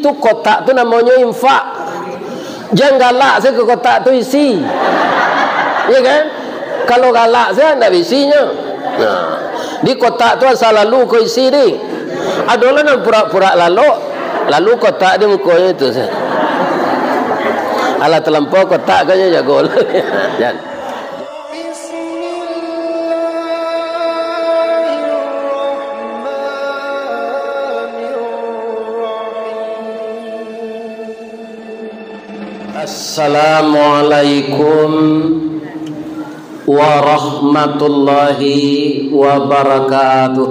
Itu kotak tu namanya infak. Jangan galak saya ke kotak tu isi. Ya kan? Kalau galak saya tak isinya. Nah, di kotak tu asal lalu kau isi di. Adalah nak pura-pura lalu kotak di mukanya itu saya. Alah terlampau kotak kaya jago. Jangan. Assalamualaikum warahmatullahi wabarakatuh.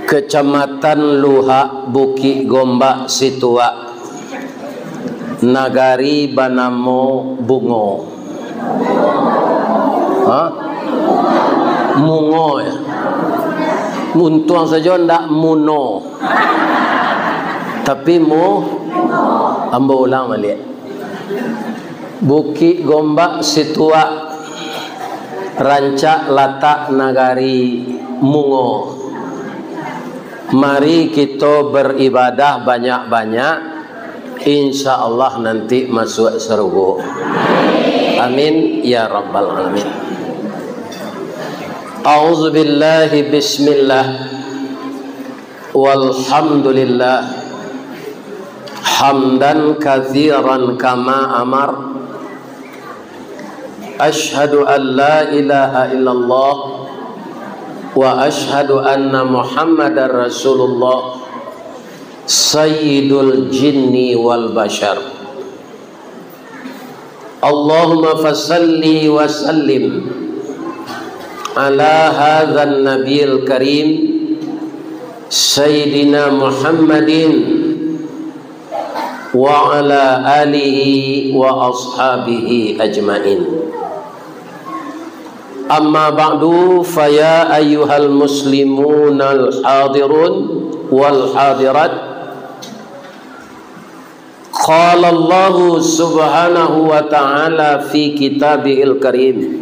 Kecamatan Luhak, Bukit Gombak, Situa, Nagari Banamo Bungo. Mungo ya. Muntuang saja ndak muno. Tapi ambo ulang balik. Bukit Gombak, Situa, Rancak Latak Nagari Mungo. Mari kita beribadah banyak-banyak, insya Allah nanti masuk surga. Amin ya rabbal alamin. A'udzu billahi bismillah walhamdulillah hamdan katsiran kama amar. Asyhadu an la ilaha illallah wa ashhadu anna Muhammadar Rasulullah sayyidul jinni wal bashar. Allahumma fasalli wa sallim ala hadzal nabiyil karim sayyidina Muhammadin wa ala alihi wa ashabihi ajmain. Amma ba'du, faya ayyuhal muslimun al-hadirun wal hadirat. Qala Allah subhanahu wa ta'ala fi kitabihil karim,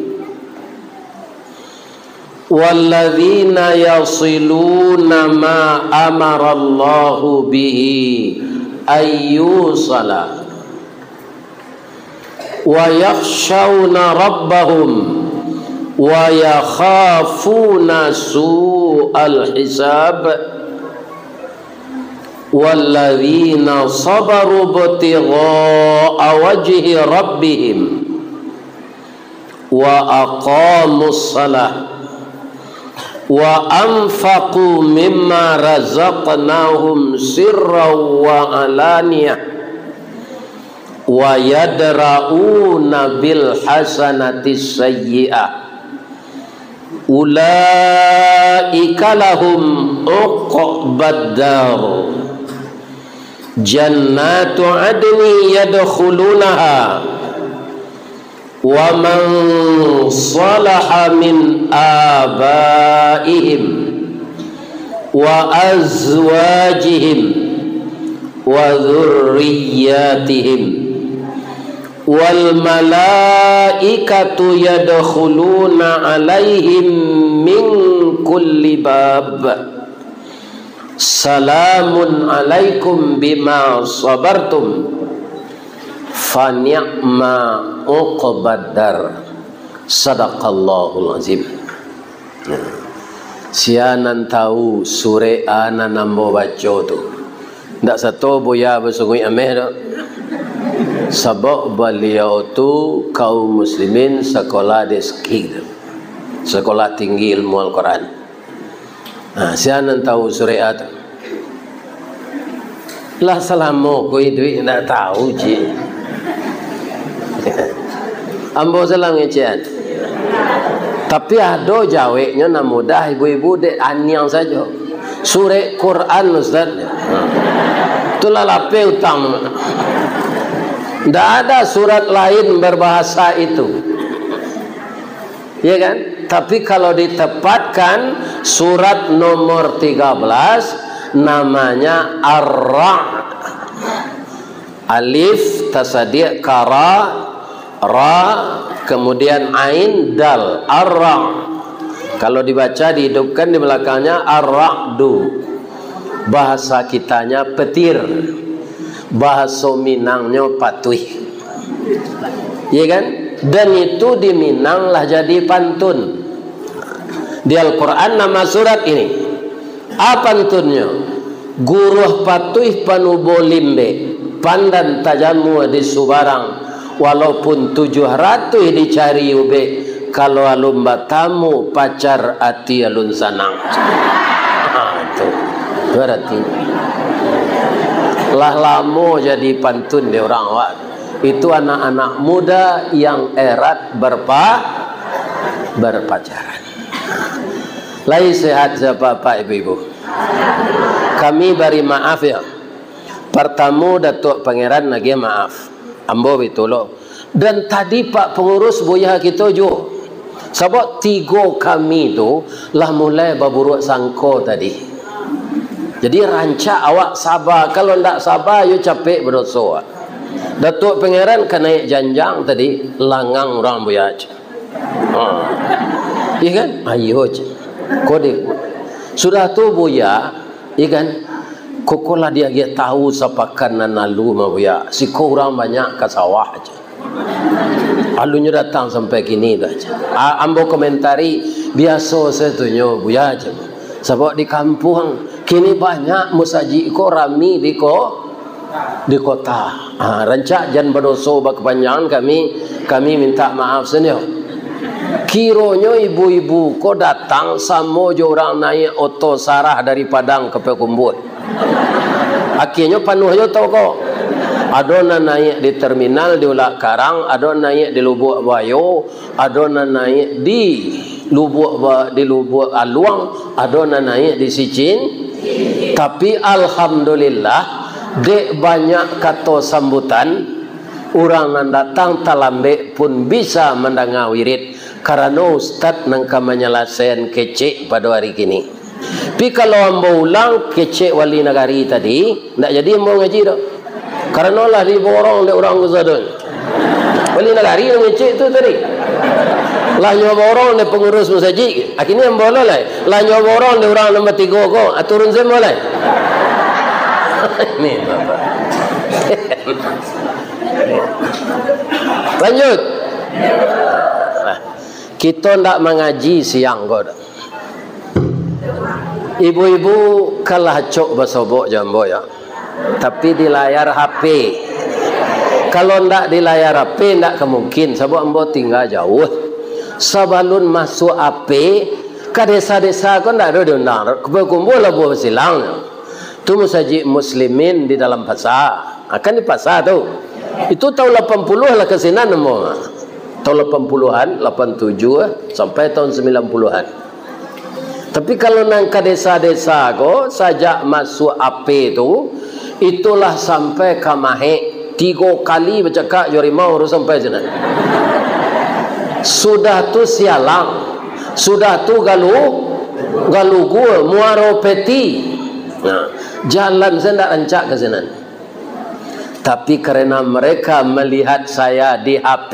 walladzina yasiluna ma amara Allahu bihi ayyusala wa yakhshawna rabbahum wa yakhafuna su'al hisab walladzina sabaru ibtigha'a wajhi rabbihim wa aqamus salah wa anfaqu mimma razaqnahum sirran wa alaniyah wa yadra'una bil hasanati sayyi'ah ulaika lahum uqbad dar jannatu adni yadkhulunaha wa man salaha min abaihim wa azwajihim wa dhurriyyatihim wal malaikatu yadkhuluna alaihim min kulli bab salamun alaikum bima sabartum fa ni'ma uqbad dar. Sadaqallahul azim. Sianan tahu sure ana nambo baca tu ndak satu boya bersungguh ameh dak. Sebab beliau tu kaum muslimin sekolah deskil, sekolah tinggi ilmu Al-Quran. Nah, sianan tahu surat lah salamu koi duit nak tahu je. Ambo salam ngecian. Tapi ada jawabnya nak mudah ibu-ibu dek anyang saja. Surah Quran Ustaz. Itulah lape utama. Tidak ada surat lain berbahasa itu, ya kan? Tapi kalau ditempatkan surat nomor 13 namanya Ar-Ra'd. Alif tasadi' kara ra kemudian ain dal Ar-Ra'd. Kalau dibaca dihidupkan di belakangnya ar-ra'du. Bahasa kitanya petir. Bahasa Minangnya patuih. Iya kan? Dan itu di Minang lah jadi pantun. Di Al-Quran nama surat ini. Apa pantunnya? Guruh patuih panubo limbe, pandan tajamu di Subarang, walaupun 700 dicari ube, kalau alum batamu pacar ati alun sanang. Itu berarti lah lamo jadi pantun di orang awak. Itu anak-anak muda yang erat berpacaran. Lai sehat siapa Pak Ibu-ibu. Kami beri maaf ya. Pertamu Datuk Pangeran lagi maaf. Ambo bitolo. Dan tadi Pak Pengurus Buya kita jo. Sebab 3 kami tu lah mulai berburuk sangko tadi. Jadi rancak awak sabar. Kalau ndak sabar you capek berdosa. Datuk Pangeran kan naik janjang tadi langang orang Buya. Iya kan? Ayo je. Kode sudah tu Buya, ikan kokolah dia tahu sepakan nanalu mah Buya. Si orang banyak ke sawah aja. Alunya datang sampai kini dah aja. Ambo komentari biasa saya tunyo Buya aja. Sebab di kampung kini banyak musaji ko rami di kota. Rancak jan berdosa berkepanjangan kami minta maaf senyo. Kironyo ibu-ibu kok datang sama jo orang naik oto sarah dari Padang ke Pekumbut. Akhirnya panuhnya tahu kok. Ada naik di terminal di Ulak Karang, ada naik di Lubuk Bayo, ada naik di Lubuk Aluang, ada naik di Sicin. Tapi alhamdulillah dek banyak kata sambutan. Orang yang datang talambe pun bisa mendengar wirid. Karena Ustaz nangka menyelesaikan kecek pada hari kini. Tapi kalau ambo ulang kecek wali negari tadi, tak jadi ambo ngaji dah. Karena lah diborong oleh orang kesadun. Wali negari yang kecek tu tadi. Lah nyoba orang oleh pengurus masjid. Akhirnya ambo lah. Lah nyoba orang oleh orang nombor 3 kok. Aturun saya boleh. Ini Bapak. Lanjut. Kita ndak mengaji siang kok. Ibu-ibu kalah cok basobok jambo ya. Tapi di layar HP. Kalau ndak di layar HP ndak kemungkin sebab ambo tinggal jauh. Sebelum masuk HP ke desa-desa kok ndak ada diundang. Kumpul lah buat silang. Tu masjid muslimin di dalam pasar. Akan di pasar tu. Itu tahun 80 lah ke sini nemo. Tahun 80-an, 87 sampai tahun 90-an. Tapi kalau nang ke desa-desa ko sajak masuk AP tu, itulah sampai ke Mahe 3 kali bercakap Yorimau harus sampai sana. Sudah tu sialang, sudah tu galu gua muaro peti. Nah, jalan saya tidak rancak ke sana. Tapi karena mereka melihat saya di HP,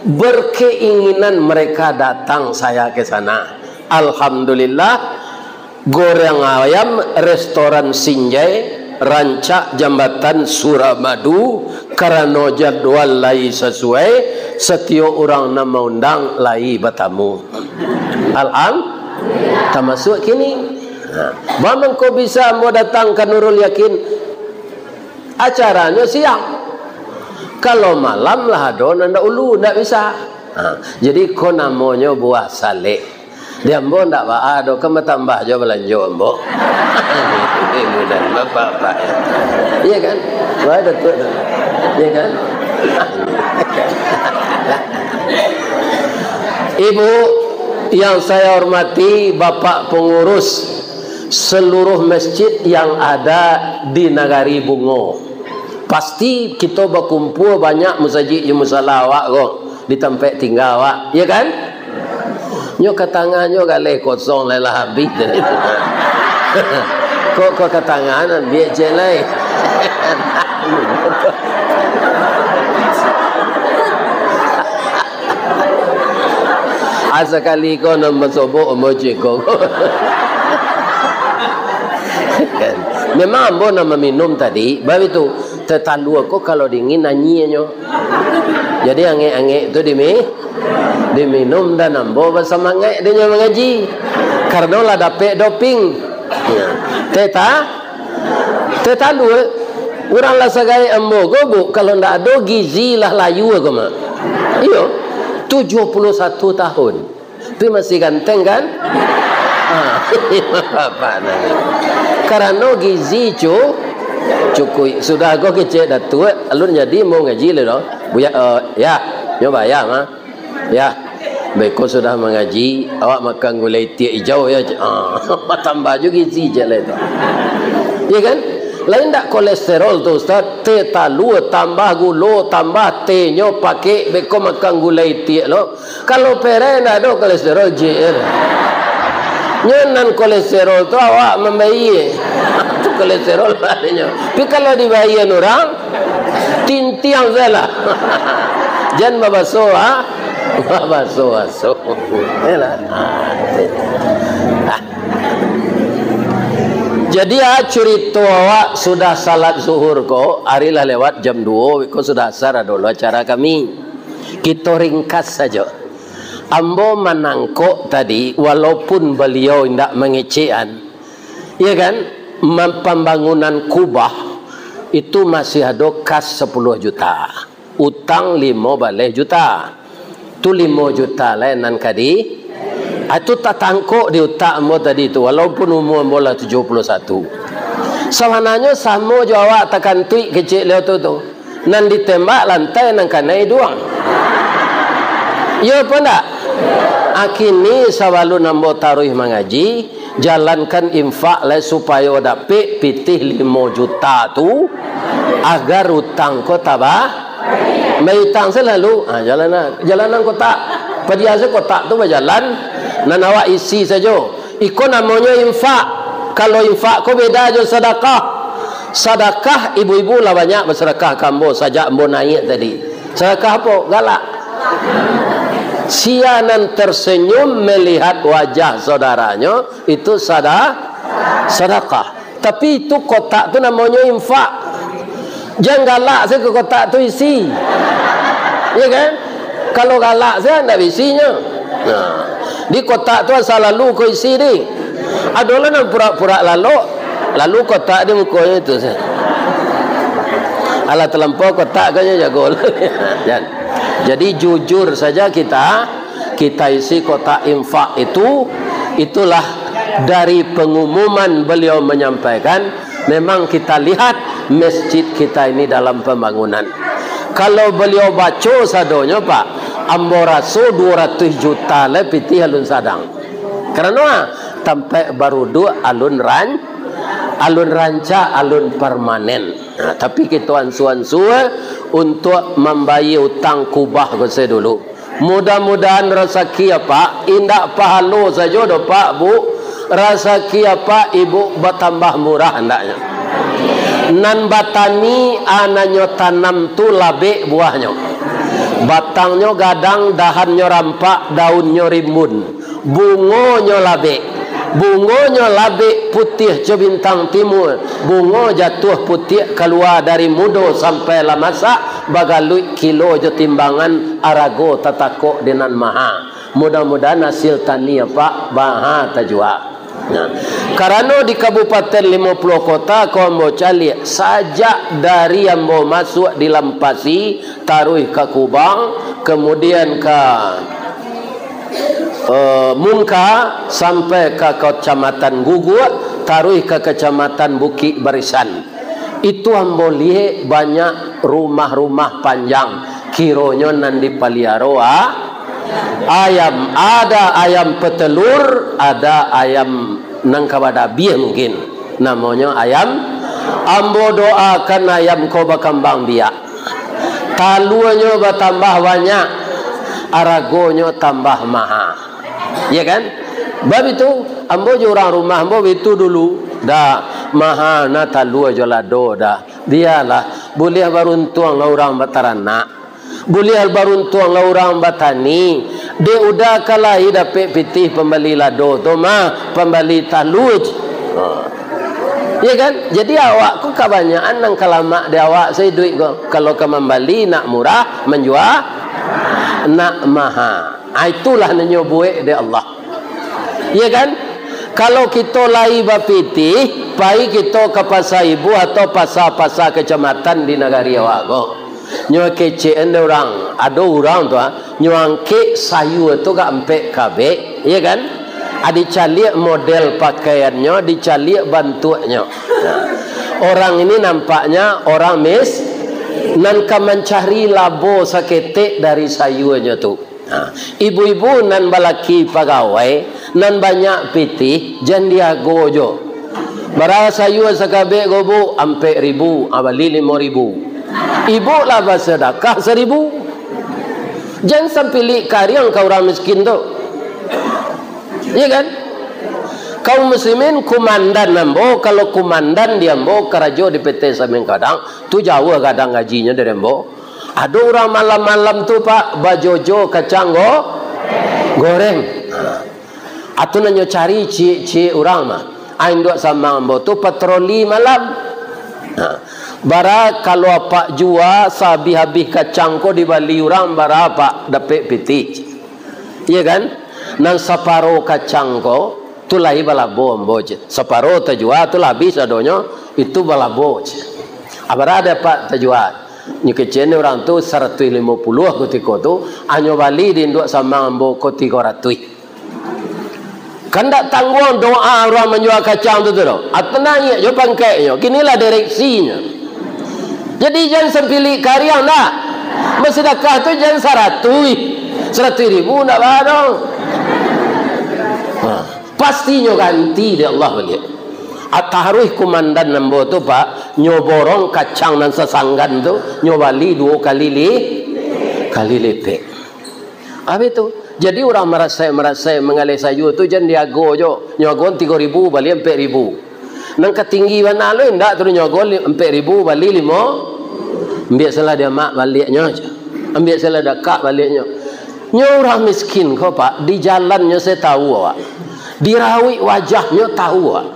berkeinginan mereka datang saya ke sana. Alhamdulillah, goreng ayam restoran Sinjai, rancak jambatan Suramadu, karena jadwal lai sesuai, setiap orang nama undang lai bertamu. Alhamdulillah, termasuk kini. Memang kau bisa mau datang ke Nurul Yakin, acaranya siang. Kalau malam lah ada nanda ulu ndak bisa. Jadi ko namanya buah saleh. Dia ambo ndak ba ada ke tambah jo belanja ambo. Ibu dan bapak. Iya kan? Wah betul. Iya kan? Ibu yang saya hormati, Bapak pengurus seluruh masjid yang ada di Nagari Bungo. Pasti kita berkumpul banyak masjid yang musalah awak kok di tempat tinggal awak, ya kan? Nyo ke tangan nyo gale kosong lah habis. Kok ke tangan biar jelai. sekali kau nak bersobok emoji kau. Memang ambo nak meminum tadi, baru itu tertalu aku kalau dingin nanyinya. Jadi angek-angek itu diminum dan ambo bersemangat dia mengaji. Karena lah dapat doping. Tertalu orang lah segai ambo go kalau ndak ada gizi lah layu aku mah. Iyo 71 tahun. Tapi masih ganteng kan? Apa nanti? Karena gizi cukup sudah aku kecil dah tua, alun jadi mau ngaji le doh. Buya ya, nyoba ya mah. Ya. Beko sudah mengaji, awak makan gulai tiak hijau ya. Tambah juga gizi je le doh. Ya kan? Lain tak kolesterol tu Ustaz, teh talu tambah gula tambah tehnya pakai beko makan gulai tiak lo. Kalau pere nak ada kolesterol je. Nyonan kolesterol tu awak membayi. Tu kolesterol adanya. Tapi kalau dibayian orang tintiang salah. Jangan babaso ah. Babaso. Yalah. Jadi cerita awak sudah salat zuhur ko, harilah lewat jam 2 ko sudah asar dulu acara kami. Kita ringkas saja. Ambo menangkok tadi walaupun beliau tidak mengecekan, ya kan, pembangunan Kubah itu masih ada kas 10 juta, utang 5 balai juta, tu 5 juta lain nan kadi, itu tak tangkok di utak ambo tadi itu walaupun umur ambo lah 71. Sebenarnya sama jawab tekan tuik kecil leo tu nan ditembak lantai nan kanai doang. Ya apa tak? Akini sabalu nambo taruh mengaji, jalankan infak lah supaya dapat pitih 5 juta tu agar utang kau tabah. Maitang selalu jalanan kota. Biasa kota tu berjalan, nan awak isi saja. Iko namanya infak. Kalau infak kau beda je sedekah. Sedekah ibu-ibu lah banyak bersedekah kambo saja ambo naik tadi. Sedekah apa? Galak. Sianan tersenyum melihat wajah saudaranya itu sedekah. Tapi itu kotak tu namanya infak. Jangan galak saya ke kotak tu isi. Ya kan? Kalau galak saya tidak isinya. Nah, di kotak tu asal lalu kau isi ni. Adalah nak pura-pura lalu kotak di mukanya itu. Alah terlampau kotak kau jago. Jangan. Jadi jujur saja kita isi kotak infak itulah dari pengumuman beliau menyampaikan memang kita lihat masjid kita ini dalam pembangunan. Kalau beliau baca sadonya Pak, ambo raso 200 juta le piti alun sadang. Karena sampai baru dua alun ranca alun permanen. Nah, tapi kita ansu-ansu untuk membayar utang Kubah ke saya dulu. Mudah-mudahan rezeki apa indak pahala saja do Pak Bu. Rezeki apa ibu bertambah murah hendaknya. Nan batani ananyo tanam tu labe buahnya. Batangnya gadang, dahannya rampak, daunnya rimbun. Bungonyo labe. Bungonya labe putih ke bintang timur. Bungo jatuh putih keluar dari mudo sampai lah masak. Bagalui kilo je timbangan arago tatakok dengan maha. Mudah-mudahan hasil tani apa baha tajua. Nah, karena di Kabupaten 50 kota kau mau cari saja dari yang mau masuk di Lampasi, taruh ke Kubang, kemudian ke Mungka sampai ke Kecamatan Gugur, taruh ke Kecamatan Bukit Barisan. Itu ambo lihat banyak rumah-rumah panjang. Kironya nandi paliaro ayam, ada ayam petelur, ada ayam nangkabadabi mungkin. Namanya ayam. Ambo doakan ayam ko bakambang biak. Talunya bertambah banyak, aragonya tambah mahal. Ya kan? Bab itu ambo orang rumah ambo itu dulu dah mahal na talu aja lado dah. Biarlah boleh beruntung lah orang batarana. Boleh beruntung lah orang batani. Dia udah kalai dapat pitih pembali lado tu mah pembali taluj. Ya kan? Jadi awak ku kebanyakan nang kalamak dia awak saya duit ko. Kalau ke membali nak murah, menjual nak mahal. Itulah nanyo buik dia Allah. Ya kan? Kalau kita lai bapitih, pai kita ke pasar ibu atau pasar-pasar kecamatan di negara awak ko. Nyo kecen orang, ada orang tu nyo angke sayur tu gak empek kabek, ya kan? Adi caliak model pakaiannya, dicaliak bantuannya. Nah, orang ini nampaknya orang nan ka mencari labo saketek dari sayurnya tu. Nah, ibu-ibu nan balaki pegawai, nan banyak pitih, jangan gojo. Barang sayur sakabek gobu empek ribu, abali 5.000. Ibu lah bersedekah 1.000. Jangan sampai kariang kau orang miskin tu. Ya kan? Kaum muslimin kumandan nambo, kalau kumandan dia mbo kerajo di PT Sameng Kadang, tu jauh kadang gajinya dari mbo. Ada orang malam-malam tu pak bajojo kacang goreng. Atu nanyo cari cik orang mah. Ain duk sama mbo tu patroli malam. Bara kalau apa jua sabi habis kacang ko di Bali orang bara apa dapat piti. Iya kan? Nang separo kacang ko tu lahi balabo mboje. Separo tajua tu habis adonyo itu balabo. Abara dapat tajua. Ni kecene orang tu 150 ketika tu anyo Bali di nduk sama mbo ko 300. Kan tak tanggung doa orang menjual kacang tu tu. Atenanya jo pangkainya. Kinilah direksinya. Jadi jangan sempili kariang dah. Bersedekah tu jangan 100.000 nak barang. Pastinya ganti dia Allah balik. Ataruh kumandan nambo tu pak nyoborong kacang dan sesanggan tu nyobali 2 kali lepek. Habis tu jadi orang merasa mengalih sayur tu jangan diago jo. Nyogon 3.000 balik 4.000. Nang ketinggi mana lu ndak terus nyogol 4.000 balik 5. Ambil salah dia mak baliknya aja. Ambil salah dekat baliknya. Nyo orang miskin kau pak di jalannya saya tahu awak. Dirawi wajahnya tahu awak.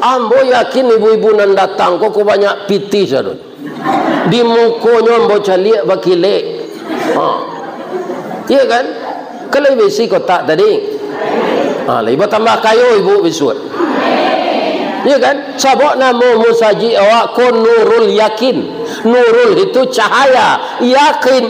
Ambo yakin ibu-ibu nan datang kok banyak piti sadun. Di mukonya ambo caliak bakilek. Iya kan? Kalau besi kotak tadi. Ibu tambah kayu ibu bisut. Ya kan? Sabok nama musaji awak ko nurul yakin. Nurul itu cahaya, yakin.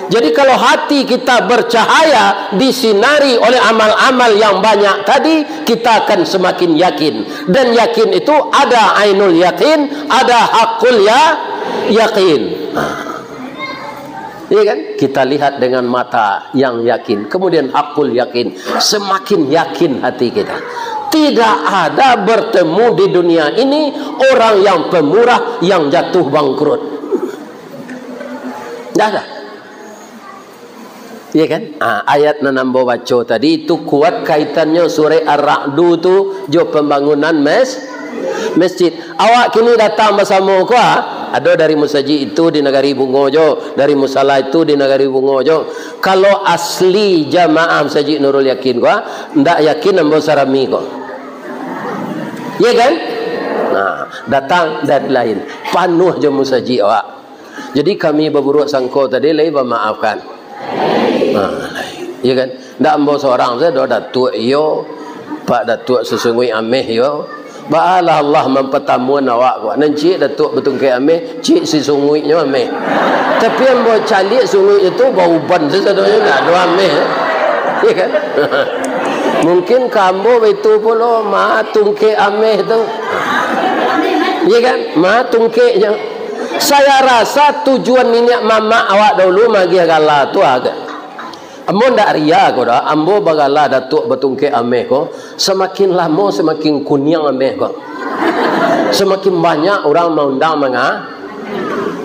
Jadi kalau hati kita bercahaya disinari oleh amal-amal yang banyak tadi, kita akan semakin yakin. Dan yakin itu ada ainul yakin, ada hakul yakin. Ya kan? Kita lihat dengan mata yang yakin, kemudian hakul yakin, semakin yakin hati kita. Tidak ada bertemu di dunia ini orang yang pemurah yang jatuh bangkrut. Tidak ada. Ya kan? Ayat nambo baca tadi itu kuat kaitannya surah Ar-Ra'du tu jo pembangunan masjid. Awak kini datang bersama ko ada dari musaji itu di negari Bungojo, dari musala itu di negari Bungojo. Kalau asli jamaah musaji Nurul Yakin ko ndak yakin nambo sarami ko. Ya kan? Nah, datang dan lain. Panuh je musaji awak. Jadi kami berburuk sangko tadi lai bermaafkan. Ya kan? Ndak ambo seorang saya do datuk yo, Pak Datuk sesungguh ameh yo. Ba'alah Allah mempertamuan awak ko. Nanti datuk betul ke ameh, cik sesungguhnya ameh. Tapi ambo calik sungguh itu bau ban sesadanya nak do ameh. Ya kan? Mungkin kamu itu pula ma tungke ameh tu. Ya kan? Ma tungkeknya. Saya rasa tujuan minyak mama awak dulu magi gala tu agak. Ambo ndak ria ko dah. Ambo bagala datuk betungke ameh ko, semakin lama semakin kunyang ameh ko. Semakin banyak orang mengundang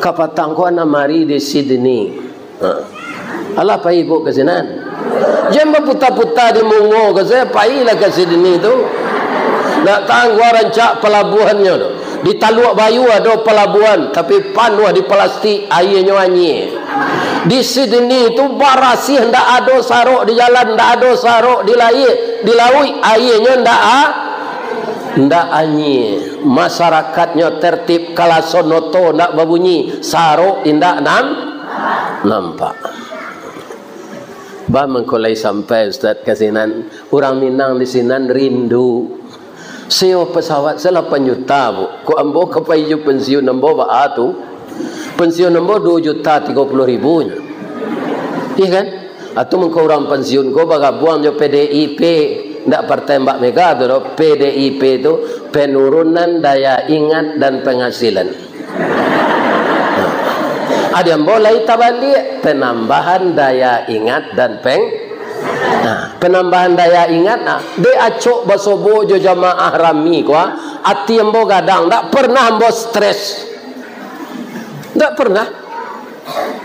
kapatang ko na mari di Sydney. Alah pa ibu ke sinan. Jangan berputar-putar di Mungo ke saya pailah ke Sydney tu. Nak tangguh rancak pelabuhannya tu. Di Taluk Bayu ada pelabuhan tapi panuh di plastik airnya wangi. Di Sydney itu barasih ndak ada saruk di jalan, ndak ada saruk di laut, airnya ndak anyi. Masyarakatnya tertib, kala sonoto ndak berbunyi, saruk indak nampak. Bah mengkolai sampai Ustaz kasinan orang Minang di sinan rindu. Sewa pesawat 8 juta bu. Ko ambo kepaiju pensiun ambo ba atu. Pensiun ambo 2.30.000. Iya kan? Atau mengko orang pensiun ko baga buang jo PDIP, ndak Partai Mbak Mega tu do. PDIP itu penurunan daya ingat dan penghasilan. Ada yang boleh tabalik penambahan daya ingat dan penambahan daya ingat de acok basobo jo jamaah rami kwa ati embo gadang ndak pernah embo stres. Tak pernah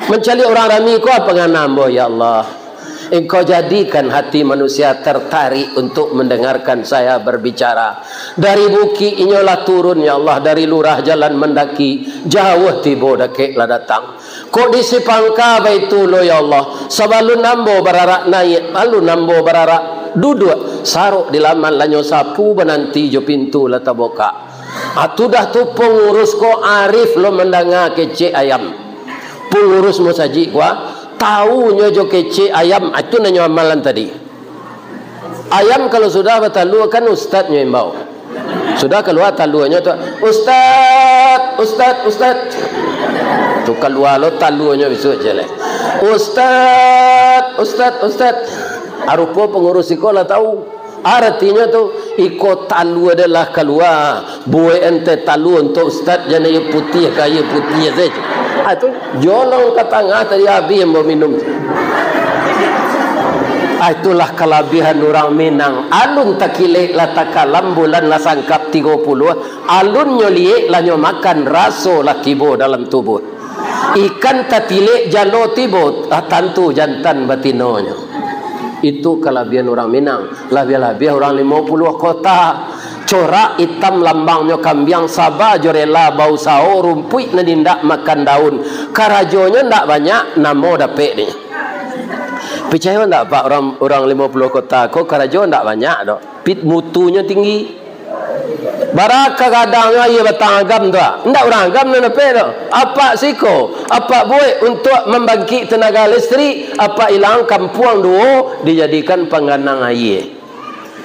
mencari orang rami ko apa ngana ambo, ya Allah engkau jadikan hati manusia tertarik untuk mendengarkan saya berbicara. Dari buki inyolah turun ya Allah, dari lurah jalan mendaki jauh tibo dakek lah datang. Kok di sipangka baitu lo ya Allah, sabalun nambo bararak naik lalu nambo bararak duduk saruk di laman lanyo sapu benanti jo pintu la taboka. Atu dah tu pengurus ko arif lo mendengar kece ayam. Pengurus mo saji kwa tahu nyojo kece ayam itu nanyo amalan tadi. Ayam kalau sudah bertalu kan ustaz nyoimbau. Sudah keluar taluannya tu ustaz. Tu keluar lo taluannya besok je lah. Ustaz. Arupa pengurus sekolah tahu. Artinya tu ikut talu adalah keluar. Buat ente talu untuk ustaz jangan putih kaya putih saja. Itu jolong ke tengah tadi habis yang minum. Itulah kelebihan orang Minang. Alun takilek la takalam bulan la sangkap 30. Alun nyoliek la nyo makan raso la kibo dalam tubuh. Ikan tatilek jalo tibo tantu jantan batinonya. Itu kelebihan orang Minang. Lebih-lebih orang 50 kota. Corak hitam lambangnya kambiang sabah jorela bau sao rumput nadindak makan daun. Karajonya ndak banyak namo dapet ni. Percaya ndak Pak orang 50 kota kok karajo ndak banyak dok. Pit mutunya tinggi. Baraka kadangnya ia batang agam tu. Ndak orang agam na dapet dok. Apa siko? Apa buat untuk membangkit tenaga listrik? Apa hilang kampung duo dijadikan pengganang air.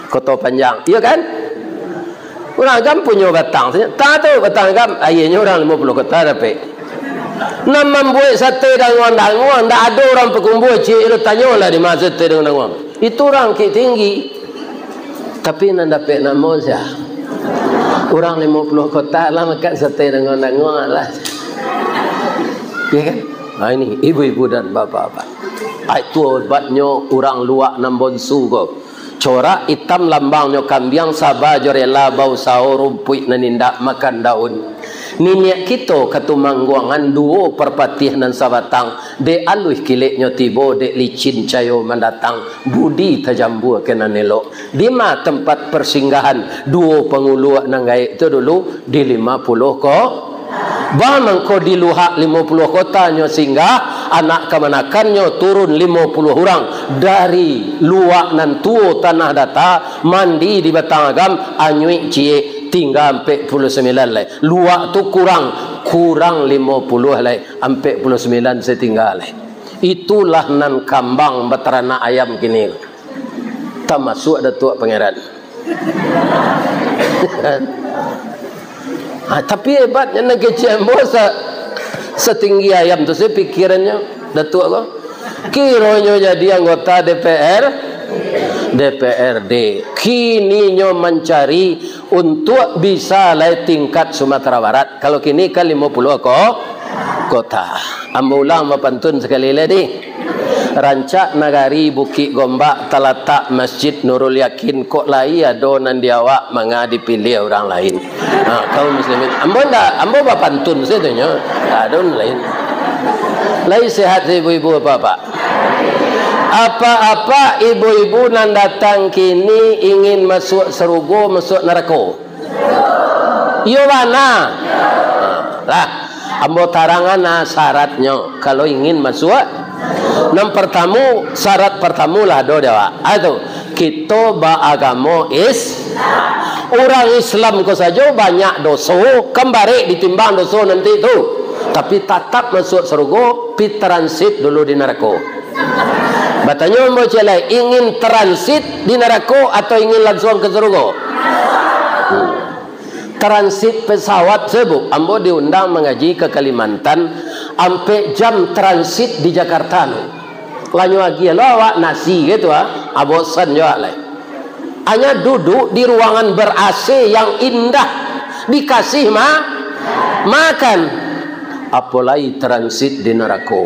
Kota Panjang. Iya kan? Orang agam punya batang. Tak tahu batang agam airnya orang 50 kota dapat. Nak membuat sate dengan danguang, tak ada orang pekumpul cik itu tanyalah di mana sate dengan danguang. Itu orang kek tinggi. Tapi nak dapat nama saya. Orang 50 kota lah makan sate dengan danguang lah. Ya kan? Nah ini ibu-ibu dan bapak-bapak. Itu obatnya orang luak nambon sugo. Corak hitam lambangnya kambiang sabah jorela bau sao rumput nanindak makan daun. Niat kita katumangguangan duo perpatih dan sabatang de aluh kileknya tibo de licin cayo mendatang budi tajambu kena nelok. Di ma tempat persinggahan duo pengulu nanggai itu dulu di 50 ko. Bang ko di luhak 50 kotanya singgah anak kemanakannya turun 50 orang dari luak nan tuo tanah data mandi di batang agam anyui cie tinggal 49 lai. Luak tu kurang 50 lai 49 setinggal lai. Itulah nan kambang beternak ayam kini. Tak masuk Datuk Pangeran. Tapi hebatnya nak kecil bosa setinggi ayam tu saya pikirannya Datuk ko kiranya jadi anggota DPRD kini nyo mencari untuk bisa lai tingkat Sumatera Barat. Kalau kini kan 50 kota. Ambulang mapantun sekali lagi. Rancak nagari Bukit Gombak talatak Masjid Nurul Yakin kok lai ado nan diawak manga dipilih orang lain. Kaum muslimin ambo bapantun setunya adon lain. Lai sehat ibu-ibu bapak. Apa-apa ibu-ibu nan datang kini ingin masuk serugo masuk neraka. Yo mana? Lah ambo tarangan syaratnya kalau ingin masuk Nam pertama, syarat pertama lah do dewa. Itu kita beragama orang Islam ko saja banyak dosa, kembali ditimbang dosa nanti tu. Tapi tetap masuk surga, pi transit dulu di neraka. Batanya mau celai, ingin transit di neraka atau ingin langsung ke surga? Transit pesawat sebut, ambo diundang mengaji ke Kalimantan, sampai jam transit di Jakarta. Lanyu lagi lo awak nasi gitu abosan juga lah. Hanya duduk di ruangan ber-AC yang indah, dikasih makan. Apalagi transit di neraka.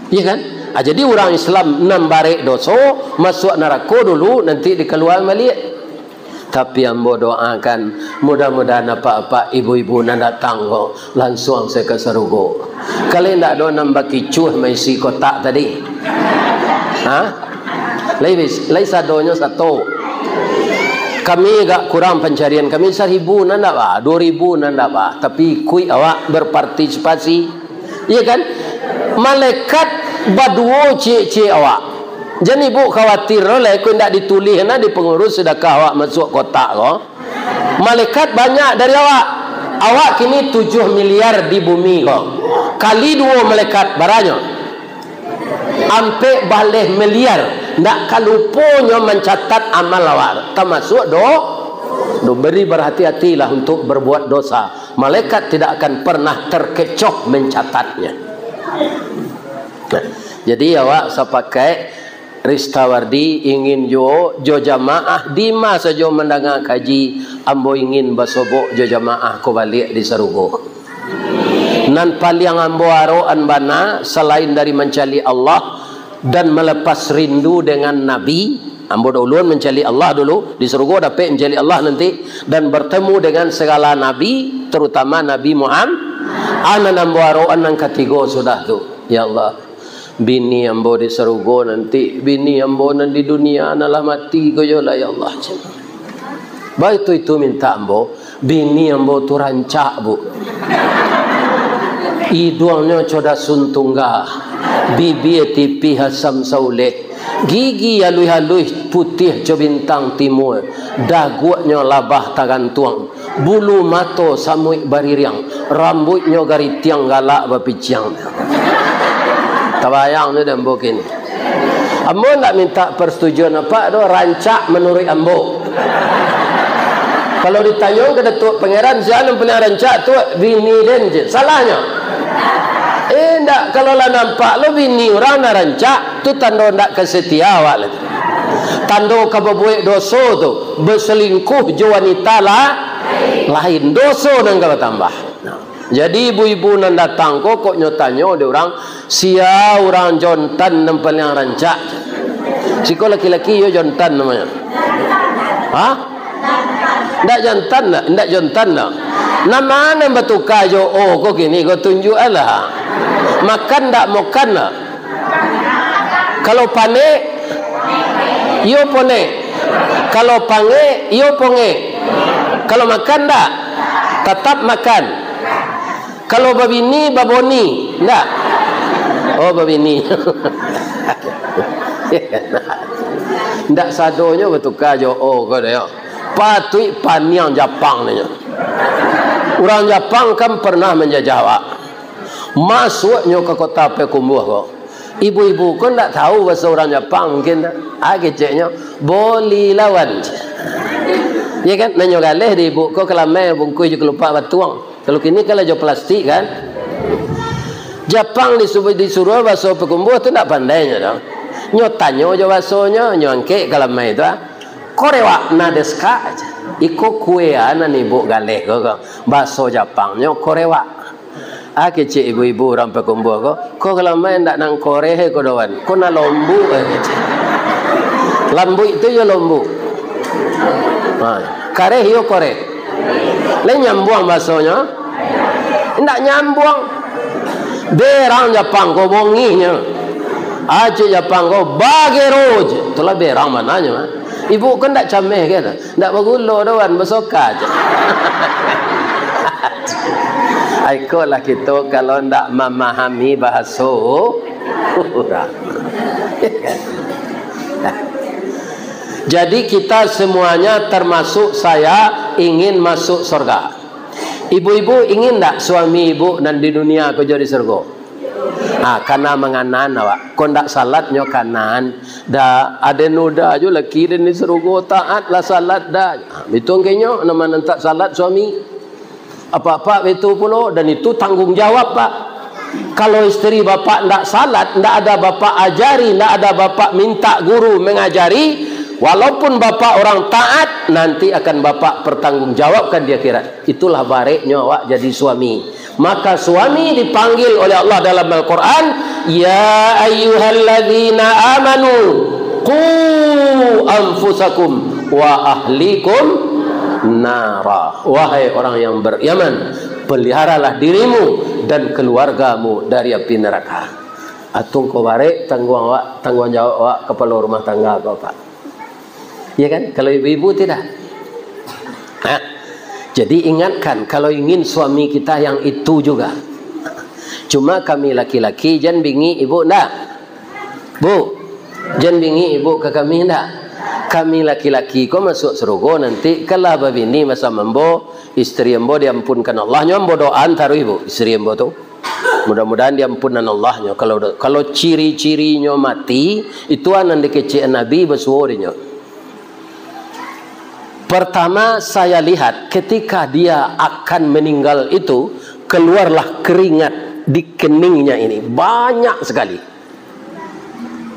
Iya kan? Jadi orang Islam 6 barek dosa, masuk neraka dulu, nanti dikeluar balik. Tapi ambo doakan mudah-mudahan apa-apa ibu-ibu nak datang kok langsung saya ke surga. Kalian tak ada nambah kicuh mesti kotak tadi. Lai sadonya satu. Kami agak kurang pencarian kami 1,000 nanda ba, 2,000 nanda ba. Tapi kui awak berpartisipasi. Iya kan? Malaikat baduo cie awak. Jadi bu khawatir oleh ku ndak ditulis di pengurus sedekah awak masuk kotak ko. Malaikat banyak dari awak. Awak kini 7 miliar di bumi ko. Kali 2 malaikat baranya. Ampe baleh miliar. Ndak kaluponyo mencatat amal awak. Termasuk do beri berhati-hatilah untuk berbuat dosa. Malaikat tidak akan pernah terkecoh mencatatnya. Nah, jadi awak sepakai Ristawardi ingin jo jamaah di masa jo mendengar kaji ambo ingin basobok jo jamaah ko balik di surga. Nan paling ambo aroan bana selain dari mencari Allah dan melepas rindu dengan Nabi, ambo duluan mencari Allah dulu di surga dapat mencari Allah nanti dan bertemu dengan segala Nabi terutama Nabi Muhammad. Anan ambo aroan yang ketiga sudah tu. Ya Allah, bini ambo di surga nanti, bini ambo nan di dunia analah mati ko lah ya Allah. Baik itu minta ambo, bini ambo tu rancak bu. Hidungnya coda suntungga, bibir tipi hasam sauleh, gigi halui-halui putih co bintang timur, dagunya labah tagantuang, bulu mato samuik baririang, rambutnya garitiang galak bapiciang. Tabayang ni dan bokin. Ambo nak minta persetujuan apa do rancak menurut ambo. Kalau ditanya ke Datuk Pangeran siapa punya rancak tu bini dan je. Salahnya. Ndak kalau lah nampak lo bini orang nak rancak tu tanda ndak kesetia awak lagi. Tanda kabubuik dosa tu berselingkuh jo wanita lah lain dosa dan kalau tambah. Jadi ibu-ibu nan datang kok nyotanyo dia orang sia orang jontan nempel yang rancak. Siko laki-laki yo jontan namanya. Ndak jontan nak, ndak jontan nak. Nama mana batuka jo kok gini kok tunjuk alah. Makan ndak makan nak. Kalau pane yo pone. Kalau pange yo ponge. Kalau makan ndak tetap makan. Kalau babini, baboni, enggak. Oh babini. Enggak sadonya betul kajo kau dia. Patui paniang Jepang ni. Orang Jepang kan pernah menjajah awak. Masuknya ke kota Pekumbuh kau. Ibu-ibu kau enggak tahu bahasa orang Jepang mungkin tak? Keceknya boleh lawan. Ya kan? Nanya galih di ibu kau kelamai bungkus juga lupa batuang. Kalau kini kalau jo plastik kan, Jepang disuruh bahasa Pekumbuh tu tak pandainya dah. Nyotanyo jo bahasanya, nyongke kalau mai tu korewa na deska aja. Iko kue anan ibu galeh ko bahasa Jepangnya korewa. Kecik ibu-ibu orang Pekumbuh ko kalau mai ndak nang kore he ko doan. Ko na lombu lambu itu yo lombu. Kare hiyo kore. Lain nyambung bahasanya. Tidak nyambung. Berang Jepang kau bonginya. Aceh Jepang kau bageroj. Itulah berang mananya. Ibu kan tidak cameh kan? Tidak bergula doan bersoka aja. Ikolah kita kalau tidak memahami bahasa Jadi kita semuanya termasuk saya ingin masuk surga. Ibu-ibu ingin tak suami ibu dan di dunia kerja di surga? Karena menganan awak. Kau ndak salat nyo kanan. Dah ada noda aja laki dan di surga taat lah salat dah. Betul kenyo nama nantak salat suami. Apa-apa betul pula dan itu tanggung jawab pak. Kalau isteri bapak ndak salat, ndak ada bapak ajari, ndak ada bapak minta guru mengajari, walaupun bapak orang taat, nanti akan bapak pertanggungjawabkan di akhirat. Itulah baiknya awak jadi suami. Maka suami dipanggil oleh Allah dalam Al-Quran, ya ayyuhalladzina amanu qu anfusakum wa ahlikum nara. Wahai orang yang beriman, peliharalah dirimu dan keluargamu dari api neraka. Atung ko bare tanggung jawab awak kepala rumah tangga bapak. Ya kan? Kalau ibu-ibu tidak. Jadi ingatkan kalau ingin suami kita yang itu juga. Cuma kami laki-laki jangan bingi ibu ndak. Bu, jangan bingi ibu ke kami ndak. Kami laki-laki kau masuk surga nanti kalau babini masa membo istri embo diampunkan Allah nyo embo doan taruh ibu istri embo tu. Mudah-mudahan diampunan Allah nyo. Kalau ciri-cirinya mati itu anan dikecil Nabi bersuara nyo. Pertama saya lihat ketika dia akan meninggal itu keluarlah keringat di keningnya ini banyak sekali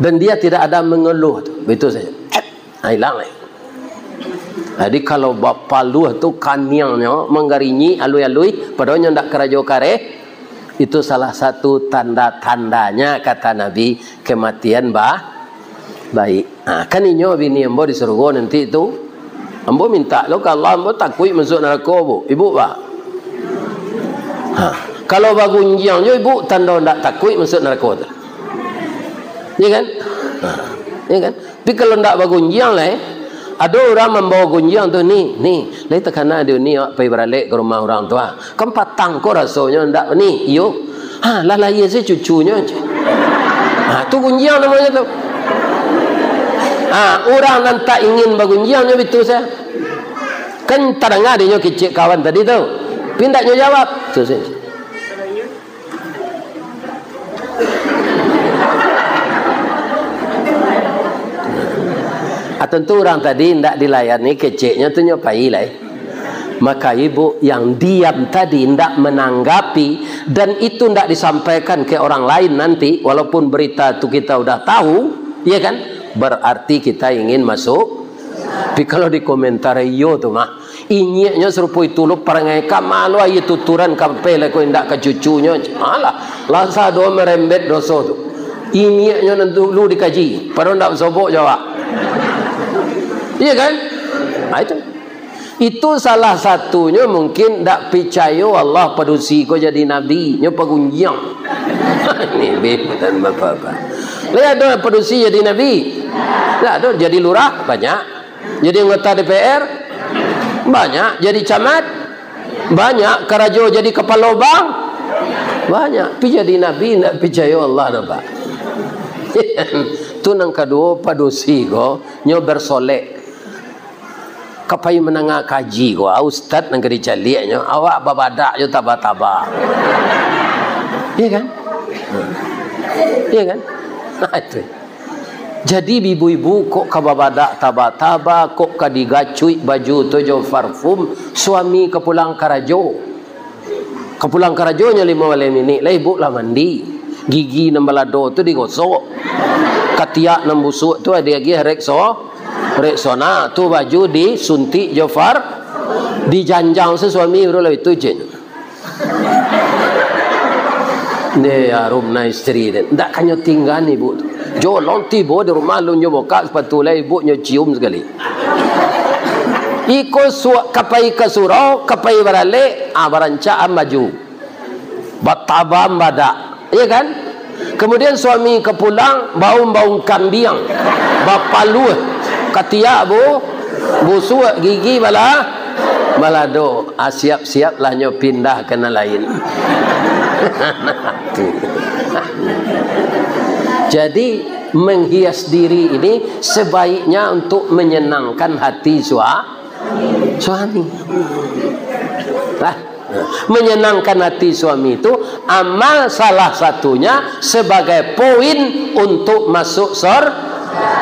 dan dia tidak ada mengeluh betul saja hilang. Jadi kalau bapa luh tu kaniangnya menggarinyi alui-alui padahal ndak kerajo kare itu salah satu tanda-tandanya kata Nabi kematian baik. Kan inyo bini ambo di surga nanti itu ambo minta lo kalau ambo takui masuk neraka bu ibu pak. Kalau bagunjiang jo ibu tanda ndak takui masuk neraka tu. Ya kan? Ya kan? Tapi kalau ndak bagunjiang lah ada orang membawa gunjiang tu ni lai tekana dia ni pergi balik ke rumah orang tua. Kan patang ko rasanya ndak ni yo. Lah ya saya cucunya. Tu gunjiang namanya tu. Orang yang tak ingin bagunjiangnya betul saya. Kan terdengar dia kecil kawan tadi tu. Pindahnya jawab. Tu saya. Tentu orang tadi tidak dilayani kecilnya tu nyopai lah. Maka ibu yang diam tadi tidak menanggapi dan itu tidak disampaikan ke orang lain nanti walaupun berita itu kita sudah tahu, ya kan? Berarti kita ingin masuk. Tapi kalau di komentar yo tu mah inyeknya serupa itu lu perangai kamalu ayu tuturan kampel ko indak ke cucunya. Alah, lasa do merembet dosa tu. Inyeknya nanti lu dikaji, padahal ndak sobok jawab. Iya kan? Itu salah satunya mungkin tak percaya Allah padusi kau jadi nabi nya pagunjiang. Ini beb dan bapak-bapak. Lihat ada padusi jadi nabi. Lah ada jadi lurah banyak. Jadi anggota DPR banyak, jadi camat banyak, karajo jadi kepala bang banyak. Pi jadi nabi tak percaya Allah dah pak. Tu nang kedua padusi kau nyo bersolek. Kapai menengah kaji ko ustaz nang kedi caliaknya awak babadak yo taba-taba. Iya kan? Iya kan? Itu. Jadi ibu-ibu kok kababadak taba-taba kok kadigacui baju tojo parfum suami kepulang karajo. Kepulang karajonya 5 minit lah ibu lah mandi. Gigi nembalado tu digosok. Katiak nembusuk tu ada lagi reksona tu baju disuntik Jofar dijanjang sesuami berulah itu je. Ni arum na istri dan tak kanyo tinggal ibu. Jo lonti bo di rumah lu nyo boka sepatu lah ibu nyo cium sekali. Iko kapai kasuro kapai barale baranca maju. Batabam bada. Iya kan? Kemudian suami kepulang bau kambing. Bapalu katiak busuk gigi balado siap-siap lah nyo pindah kena lain. Jadi menghias diri ini sebaiknya untuk menyenangkan hati suami. Nah, menyenangkan hati suami itu amal salah satunya sebagai poin untuk masuk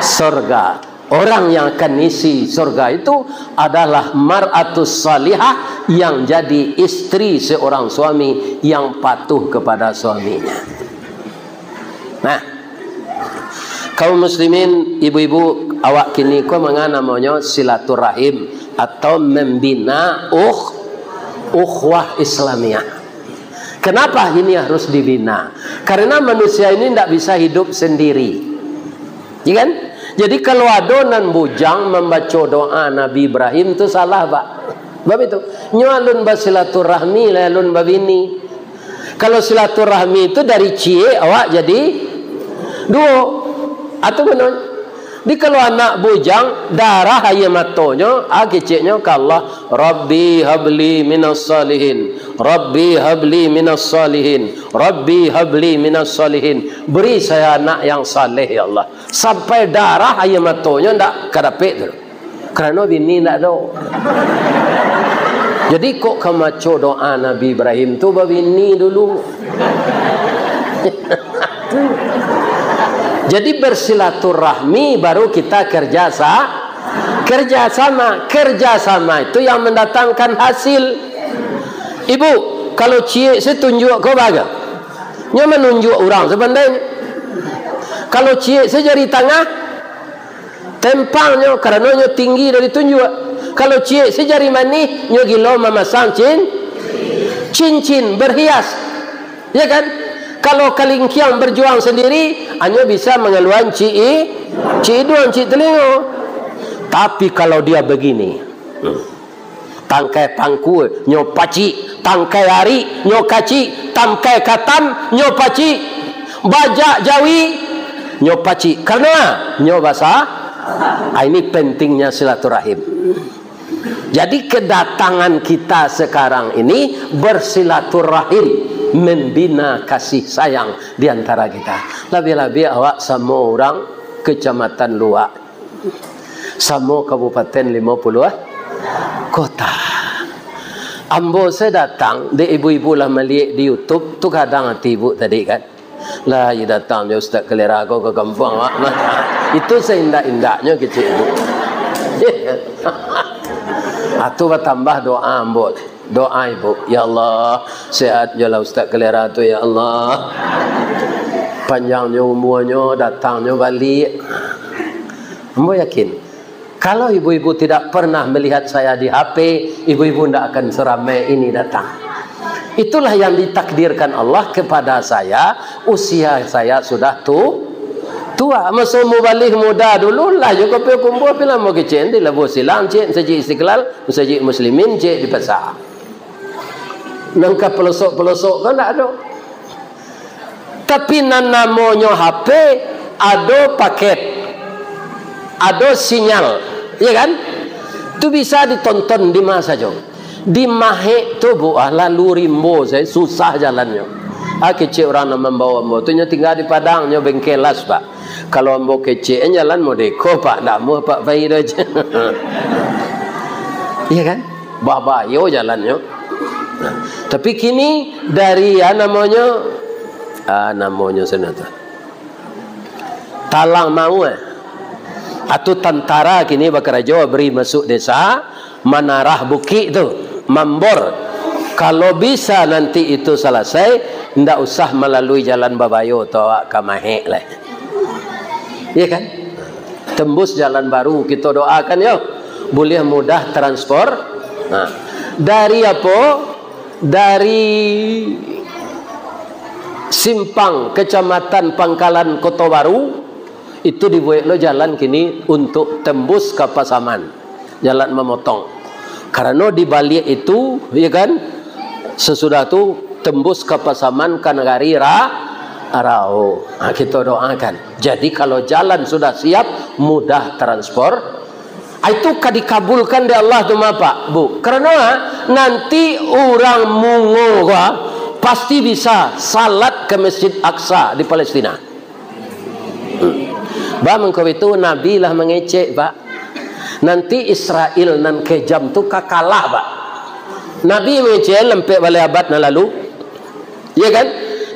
surga. Orang yang akan isi surga itu adalah mar'atus salihah, yang jadi istri seorang suami yang patuh kepada suaminya. Nah, kaum muslimin, ibu-ibu awak kini ko mengana namanya silaturahim atau membina ukhuwah Islamiyah. Kenapa ini harus dibina? Karena manusia ini tidak bisa hidup sendiri, ya kan? Jadi kalau adonan bujang membaca doa Nabi Ibrahim itu salah, Pak. Sebab itu nyalun basilaturahmi lalun babini. Kalau silaturahmi itu dari cie awak jadi duo atau benar. Di kalau anak bujang darah ayam matonyo ageceknya ke Allah, Rabbi habli minas salihin, Rabbi habli minas salihin, Rabbi habli minas salihin. Beri saya anak yang saleh ya Allah. Sampai darah ayam matonyo ndak kadapek tu. Kerana bini ndak ada. Jadi kok kemaco doa Nabi Ibrahim tu babini dulu. Jadi bersilaturahmi baru kita kerjasama. Kerjasama itu yang mendatangkan hasil. Ibu, kalau cie saya tunjuk kau baga, nya menunjuk orang sebenarnya. Kalau cie saya jari tengah, tempangnya karena nya tinggi dari tunjuk. Kalau cie saya jari manis, nya gilo memasang cincin berhias, ya kan? Kalau kalingkiang berjuang sendiri, hanya bisa mengeluarkan ciduan, telinga. Tapi kalau dia begini, tangkai pangku, nyopaci, tangkai hari, nyokaci, tangkai katam, nyopaci, bajak jawi, nyopaci. Karena nyobasa, ini pentingnya silaturahim. Jadi kedatangan kita sekarang ini bersilaturahim, membina kasih sayang di antara kita. Lebih-lebih awak sama orang kecamatan luar, sama kabupaten 50 kota. Ambo saya datang, di ibu-ibu lah melihat di YouTube tu kadang hati ibu tadi kan. Lah ia datang dia Ustaz Kelera kau ke kampung awak. Itu seindah-indahnya kecil ibu. Atu bertambah doa ambo. Doa ibu, ya Allah, sehat jelah Ustaz Kelera tu ya Allah, panjangnya umurnya, datangnya balik. Ambo yakin kalau ibu-ibu tidak pernah melihat saya di HP, ibu-ibu tidak akan seramai ini datang. Itulah yang ditakdirkan Allah kepada saya. Usia saya sudah tua, masa mau balik muda dulu lah. Jika kumpul bila mau kecil di Labu Silang, cik Masjid Istiqlal, Masjid Muslimin, cik di pasar. Nangka pelosok-pelosok kan tak ada. Tapi namanya HP ada paket, ada sinyal, ya kan? Itu bisa ditonton di mana saja. Di Mahek tu lalu rimbo saya susah jalannya. Kecil orang nak membawa ambo tu tinggal di Padangnya bengkelas Pak. Kalau ambo kecil jalan modeko Pak, tak mau Pak Fahid aja. Iya kan? Babayo jalannya. Tapi kini dari namanya senata talang mau atau tentara kini bakarajo beri masuk desa Manarah Bukit tu Mambor. Kalau bisa nanti itu selesai, ndak usah melalui jalan Babayo atau Kamahek lah, ya kan? Tembus jalan baru kita doakan ya, boleh mudah transport. Nah, dari apa? Dari Simpang Kecamatan Pangkalan Kota Baru itu dibuat lo jalan kini untuk tembus ke Pasaman, jalan memotong. Karena di balik itu, ya kan, sesudah itu tembus ke Pasaman ke Negari Arau. Nah, kita doakan. Jadi kalau jalan sudah siap, mudah transport. Itu dikabulkan di Allah tu Pak Bu. Karena nanti orang Mungo pasti bisa salat ke Masjid Aqsa di Palestina. Ba mengko itu Nabi lah mengecek, Pak. Nanti Israel nan kejam tu kakalah, Pak. Nabi mengecek lempek balik abad na lalu. Ya kan?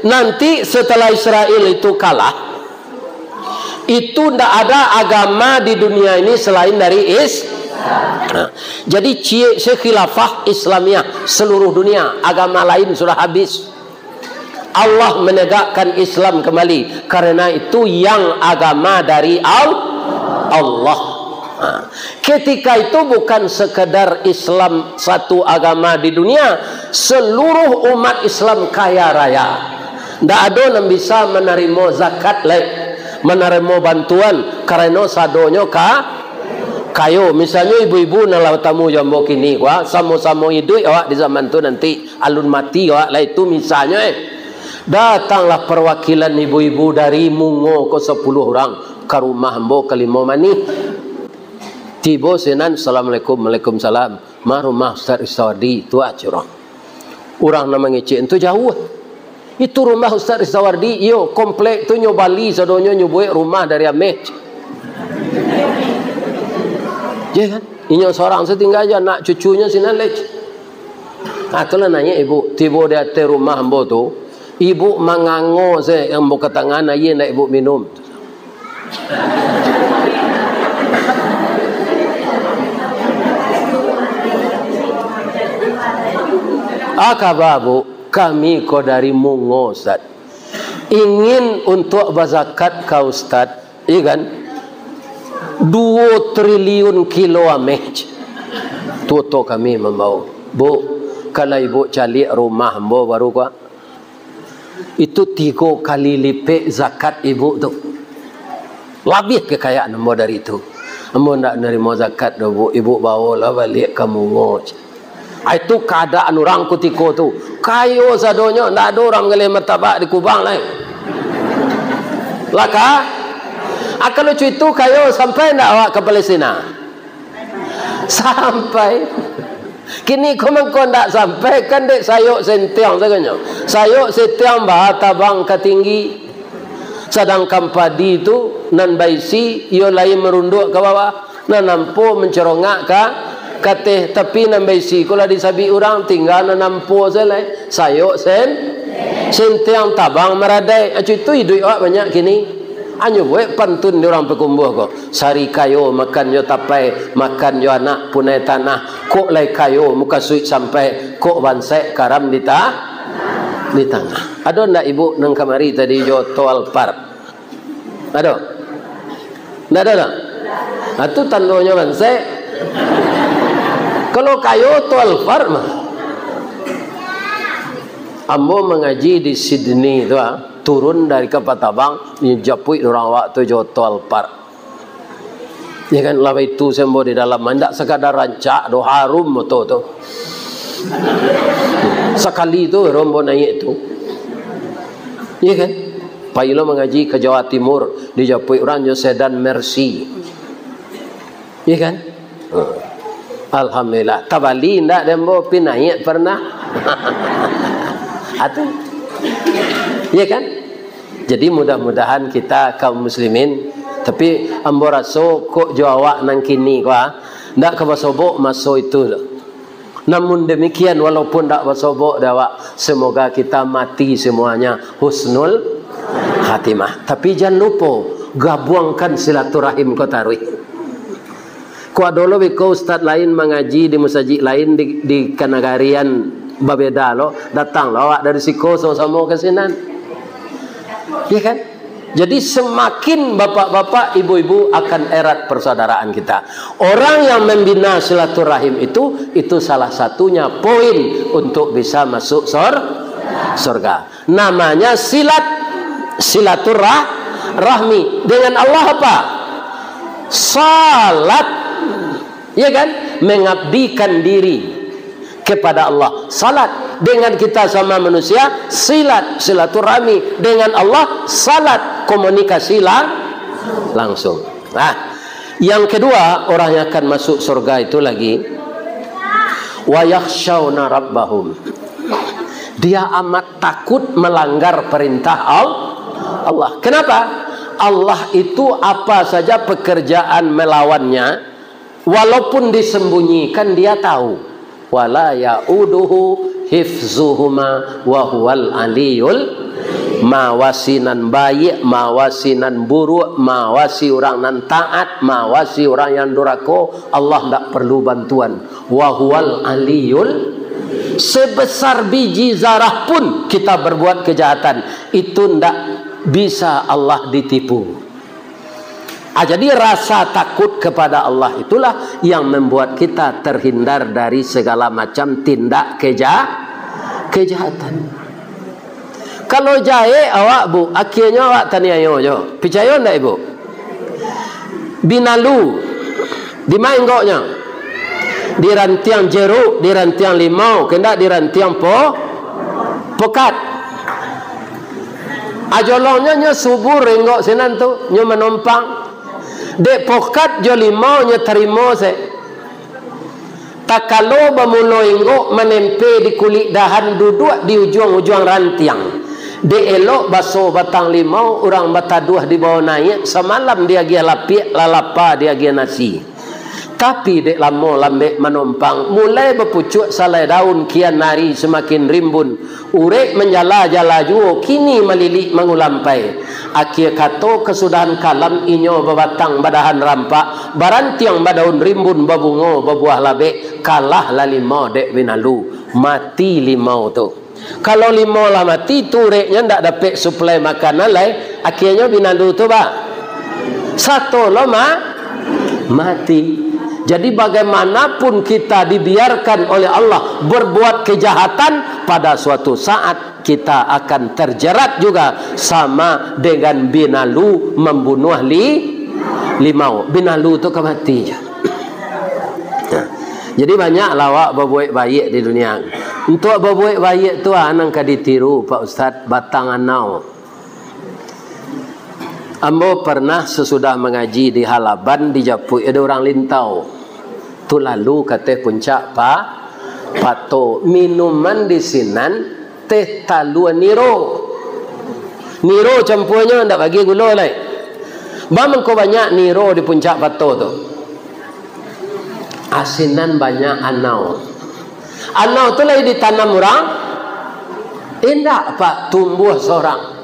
Nanti setelah Israel itu kalah, itu tidak ada agama di dunia ini selain dari Nah, jadi khilafah Islamiyah seluruh dunia, agama lain sudah habis. Allah menegakkan Islam kembali, karena itu yang agama dari Allah. Nah, ketika itu bukan sekedar Islam satu agama di dunia, seluruh umat Islam kaya raya. Tidak ada yang bisa menerima zakat menerima bantuan karena sadonyo kayo. Misalnya ibu-ibu nalau tamu jambo kini sama-sama hidup awak di zaman tu nanti alun mati awak lah itu misalnya datanglah perwakilan ibu-ibu dari Mungo ke 10 orang ke rumah ambo ke 5 mani tiba senan assalamualaikum waalaikumsalam mah rumah Ustaz Rizwardi tu acurang orang nama ngecek itu jauh itu rumah Ustaz Rizwardi yo komplek tu nyobali sadonyo nyobuek rumah dari Ameh. Ya kan? Ini seorang setinggal aja nak cucunya sinan lec. Itulah nanya ibu, tiba di atas rumah ambo tu, ibu mangango saya yang mau ke tangan aye nak ibu minum. Akababu kami ko dari Mungo Ustaz. Ingin untuk berzakat ka Ustaz, iya kan? 2 triliun kilo ameh. Toto kami membawa. Bu, kalau ibu cari rumah ambo baru kuat. Itu 3 kali lipat zakat ibu tu. Lebih kekayaan ambo dari itu. Ambo nak nerima zakat dah bu. Ibu bawa lah balik ke Mungo. Itu keadaan orang ketika tu. Kayo sadonyo, tak ada orang geleh martabak di Kubang lain. Laka. Kalau itu kayo sampai nak awak ke Palestina? Sampai. Kini kau tak sampai kan dek sayuk sentiang saganya. Sayuk sentiang bah tabang ketinggi. Sedangkan padi itu nan baisi yo lain merunduk ke bawah. Nan nampu mencerongak kateh tapi nan baisi kalau disabi orang tinggal nan nampu selai. Sayuk sentiang tabang meradai. Itu hidup awak banyak kini. Anyo buat pantun di orang pekumbuh ko. Sari kayo makan yo tapai, makan yo anak punai tanah. Kok lai kayo muka suit sampai kok bansai karam di tanah. Ada ndak ibu nang kamari tadi yo toal par? Ada? Ndak ada? Itu tandonya bansai. Kalau kayo toal par mah. Ambo mengaji di Sydney tu turun dari Kapatabang dijapui orang waktu jotol par. Ya kan lama itu sembo di dalam mandak sekadar rancak do harum moto tu. Sekali tu rombo naik tu. Ya kan? Pailo mengaji ke Jawa Timur dijapui orang jo sedan Mercy. Ya kan? Alhamdulillah. Tabali ndak dembo pinayek pernah. Atuh. Ya kan? Jadi mudah-mudahan kita kaum muslimin tapi ambo raso kok jawab nang kini kwa ndak ke basobok masuk itu. Namun demikian walaupun ndak basobok dawa semoga kita mati semuanya husnul khatimah. Tapi jangan lupa gabungkan silaturahim kau taruh. Kau dulu biko ustaz lain mengaji di masjid lain di Kanagarian babeda lo datang lo awak dari Siko sama-sama ke sinan. Ya kan? Jadi semakin bapak-bapak, ibu-ibu akan erat persaudaraan kita. Orang yang membina silaturahim itu salah satunya poin untuk bisa masuk surga. Namanya silaturahmi dengan Allah apa? Salat. Ya kan? Mengabdikan diri kepada Allah. Salat. Dengan kita sama manusia silaturahmi. Dengan Allah salat, komunikasi langsung. Nah, yang kedua orang yang akan masuk surga itu lagi wa yakhshawna rabbahum. Dia amat takut melanggar perintah Allah. Kenapa? Allah itu apa saja pekerjaan melawannya, walaupun disembunyikan dia tahu. Wala ya'uduhu hifzuhuma wa huwal aliyul. Mawasinan baik, mawasinan buruk, mawasi orang nan taat, mawasi orang yang durhaka, Allah tak perlu bantuan. Wa huwal aliyul. Sebesar biji zarah pun kita berbuat kejahatan, itu tidak bisa Allah ditipu. Jadi rasa takut kepada Allah itulah yang membuat kita terhindar dari segala macam tindak kejahatan. Kalau jahit awak bu, akhirnya awak taniayo jo. Percaya tak ibu? Binalu di mana enggaknya? Di rantiang jeruk, di rantiang limau, kena di rantiang pokat. Ajolongnya nya subur enggak senan tu, nya menumpang. Dek pokat jo limau nya terima se. Tak kalau bermula enggak menempe di kulit dahan duduk di ujung-ujung rantiang. Dia elok basuh batang limau, orang bataduh di bawah naik, semalam dia gia lapik, lalapa dia gia nasi. Tapi dek lama lambek menumpang, mulai berpucuk salai daun, kian nari semakin rimbun. Urek menjala-jala juo, kini melilik mengulampai. Akhir kata kesudahan kalam inyo berbatang badahan rampak, barantiang badaun rimbun babungo babuah labek, kalah lah limau dek binalu, mati limau tu. Kalau limau lah mati, tureknya tak dapat suplai makanan lain, akhirnya binalu tu bah satu lama mati. Jadi bagaimanapun kita dibiarkan oleh Allah berbuat kejahatan, pada suatu saat kita akan terjerat juga sama dengan binalu membunuh limau. Binalu tu kemati. Jadi banyak lawak berbuat baik di dunia. Untuk berbuat baik tu anang kaditiru Pak Ustaz batang anau. Ambo pernah sesudah mengaji di Halaban di Japui ada orang lintau. Tu lalu kata puncak pato minuman di sinan teh taluan niro. Niro campurnya ndak bagi gula lai. Bang ko banyak niro di puncak pato tu. Asinan banyak anau. Anau tu lagi ditanam orang. Indah pak tumbuh seorang.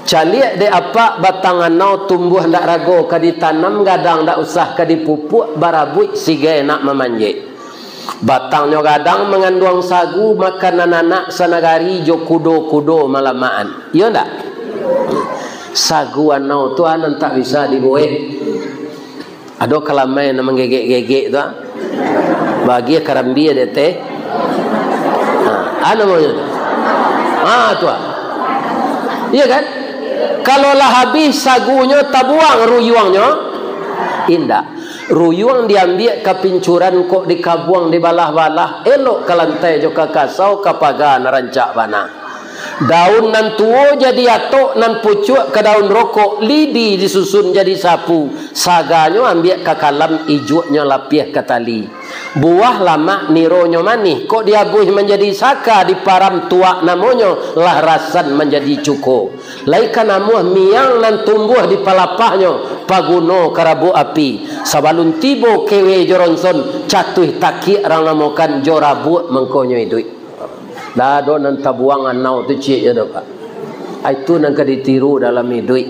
Caliak de apa batang anau tumbuh ndak rago ka ditanam gadang ndak usah ka dipupuk barabui sige nak memanjik. Batangnya gadang mengandung sagu makanan anak sanagari jo kudo-kudo malamaan. Iya ndak? Sagu anau tu anan tak bisa dibuat. Ada kalamai yang menggegek-gegek tu. Bagi karambi ada teh. Ada maunya tu. Tu. Iya kan? Kalau lah habis sagunya tabuang ruyuangnya. Indah. Ruyuang diambil ke pincuran kok dikabuang di balah-balah. Elok ke lantai juga kasau ke pagar narancak bana. Daun nan tuo jadi atok nan pucuk ke daun rokok, lidi disusun jadi sapu, saganya ambil ke kalam, ijuknya lapih ke tali. Buah lama nironyo manih, kok diabuh menjadi saka di param tua namanya lah rasan menjadi cuko. Laikan namuh miang nan tumbuh di palapahnya paguno karabu api. Sabalun tibo kewe joronson catuh taki orang namokan jorabu mengkonyo duit. Dah ada nan tabuang anau tu cik je pak. Itu nan kaditiru dalam hidup.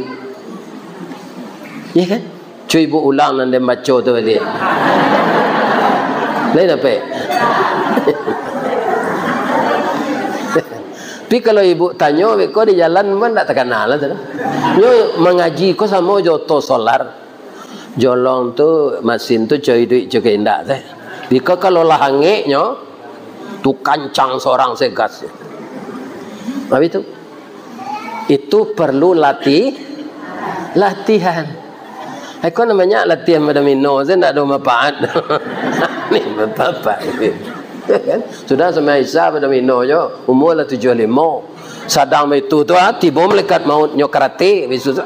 Ya kan? Cuy ibu ulang nan dia baca tu dia. Lain apa? Tapi kalau ibu tanya, kau di jalan mana tak kenal lah tu. Yo mengaji kau sama joto solar. Jolong tu mesin tu cuy duit juga indah teh. Bika kalau lah hangeknya tu kancang seorang segas. Apa itu perlu latihan. Aku namanya latihan pada mino, saya tak ada manfaat. Ni apa? Sudah sama Isa pada mino je, umur lah 75. Sadang itu tu tiba melekat maut nyokarate, bisu.